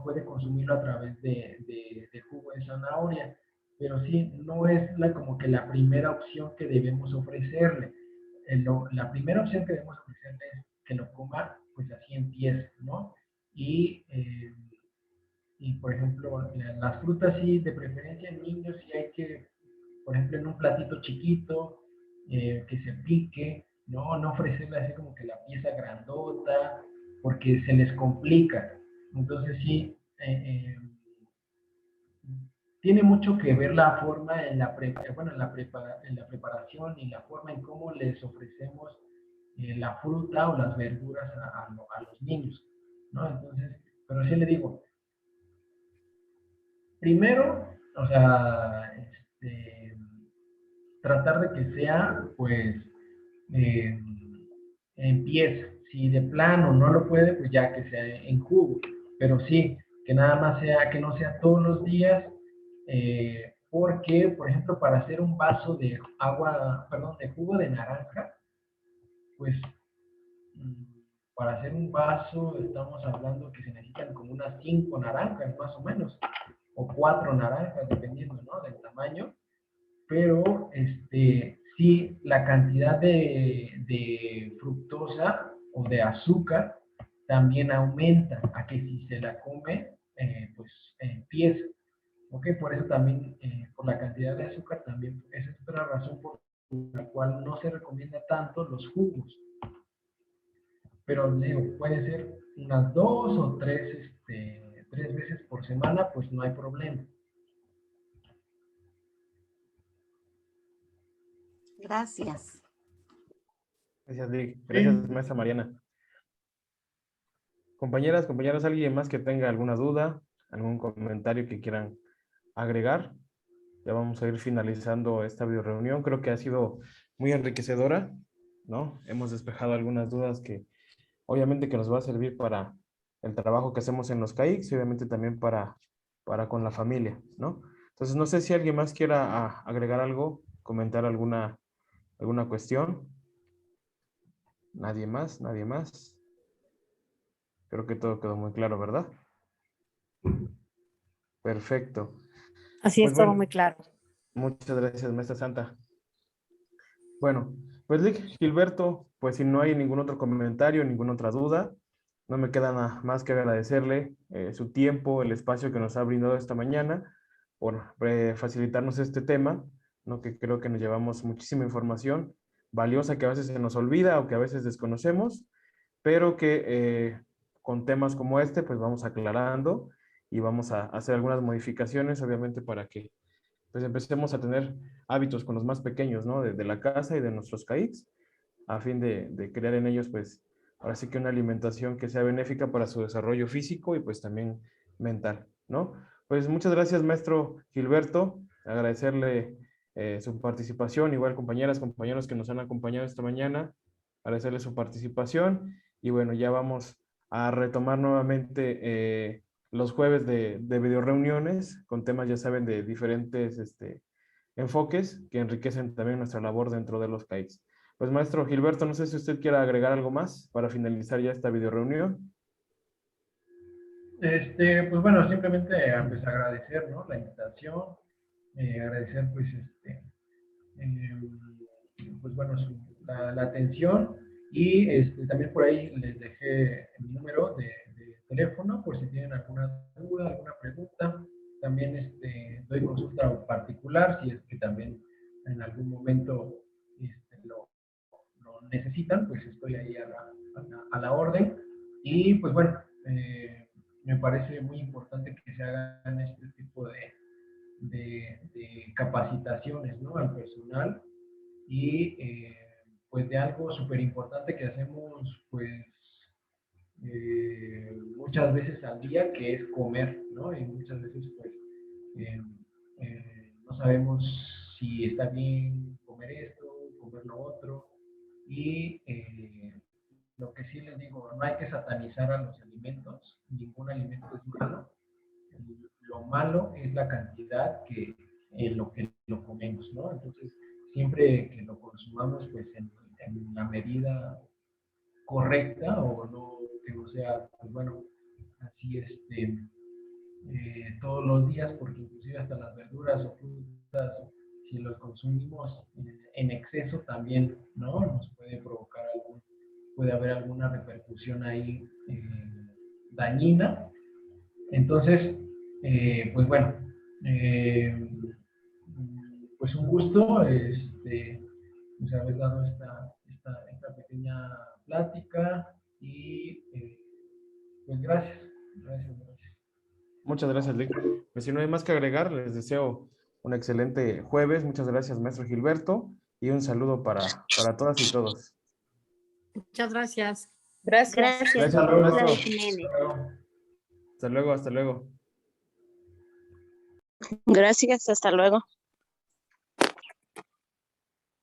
puede consumirlo a través de jugo de zanahoria, pero sí, no es como que la primera opción que debemos ofrecerle. La primera opción que debemos ofrecerle es que lo coma, pues así empieza, ¿no? Y, por ejemplo, las frutas sí, de preferencia en niños, sí hay que, por ejemplo, en un platito chiquito, que se pique, no ofrecerle así como que la pieza grandota, porque se les complica. Entonces sí, tiene mucho que ver la forma bueno, en la preparación y la forma en cómo les ofrecemos la fruta o las verduras a los niños, ¿no? Entonces, pero sí le digo, primero, o sea, tratar de que sea, pues, en pieza. Si de plano no lo puede, pues ya que sea en jugo. Pero sí, que nada más sea, que no sea todos los días, porque, por ejemplo, para hacer un vaso de agua, perdón, de jugo de naranja, pues, para hacer un vaso estamos hablando que se necesitan como unas 5 naranjas, más o menos, o 4 naranjas, dependiendo, ¿no?, del tamaño. Pero, sí, la cantidad de fructosa o de azúcar también aumenta a que si se la come, pues empieza. ¿Ok? Por eso también, por la cantidad de azúcar también, esa es otra razón por la cual no se recomienda tanto los jugos. Pero digo, puede ser unas 2 o 3 veces por semana, pues no hay problema. Gracias. Gracias, Lick. Gracias, maestra Mariana. Compañeras, compañeros, ¿alguien más que tenga alguna duda, algún comentario que quieran agregar? Ya vamos a ir finalizando esta video reunión. Creo que ha sido muy enriquecedora, ¿no? Hemos despejado algunas dudas que obviamente que nos va a servir para el trabajo que hacemos en los CAICs y obviamente también para con la familia, ¿no? Entonces, no sé si alguien más quiera agregar algo, comentar alguna cuestión. ¿Nadie más? ¿Nadie más? Creo que todo quedó muy claro, ¿verdad? Perfecto. Así Pues es, todo bueno, muy claro. muchas gracias, maestra Santa. Bueno, pues Lick, Gilberto, pues si no hay ningún otro comentario, ninguna otra duda, no me queda nada más que agradecerle su tiempo, el espacio que nos ha brindado esta mañana por facilitarnos este tema, ¿no? Que creo que nos llevamos muchísima información valiosa que a veces se nos olvida o que a veces desconocemos, pero que con temas como este, pues vamos aclarando y vamos a hacer algunas modificaciones, obviamente, para que pues empecemos a tener hábitos con los más pequeños, ¿no? De la casa y de nuestros CAICs, a fin de crear en ellos, pues, ahora sí que una alimentación que sea benéfica para su desarrollo físico y pues también mental, ¿no? Pues muchas gracias, maestro Gilberto, agradecerle su participación, igual compañeras, compañeros que nos han acompañado esta mañana, agradecerle su participación y bueno, ya vamos a retomar nuevamente los jueves de video reuniones con temas, ya saben, de diferentes enfoques que enriquecen también nuestra labor dentro de los CAICs. Pues maestro Gilberto, no sé si usted quiera agregar algo más para finalizar ya esta video reunión. Pues bueno, simplemente pues agradecer, ¿no?, la invitación, agradecer pues pues bueno, la atención y también por ahí les dejé mi número de teléfono por si tienen alguna duda, alguna pregunta. También doy consulta particular si es que también en algún momento lo necesitan, pues estoy ahí a la orden. Y pues bueno, me parece muy importante que se hagan este tipo de capacitaciones, ¿no?, al personal y pues de algo súper importante que hacemos pues muchas veces al día, que es comer, ¿no? Y muchas veces pues no sabemos si está bien comer esto, comer lo otro, y lo que sí les digo, no hay que satanizar a los alimentos, ningún alimento es malo, lo malo es la cantidad en lo que lo comemos, ¿no? Entonces, siempre que lo consumamos, pues en la medida correcta o no, que no sea, pues bueno, así todos los días, porque inclusive hasta las verduras o frutas, si los consumimos en exceso también, ¿no?, nos puede provocar puede haber alguna repercusión ahí dañina. Entonces, pues bueno, pues un gusto pues haber dado esta pequeña plática y pues gracias. Muchas gracias, Lick. Pues si no hay más que agregar, les deseo un excelente jueves. Muchas gracias, maestro Gilberto, y un saludo para todas y todos. Muchas gracias. Gracias. Gracias, Gracias, maestro. Jiménez. Hasta luego, hasta luego. Gracias, hasta luego.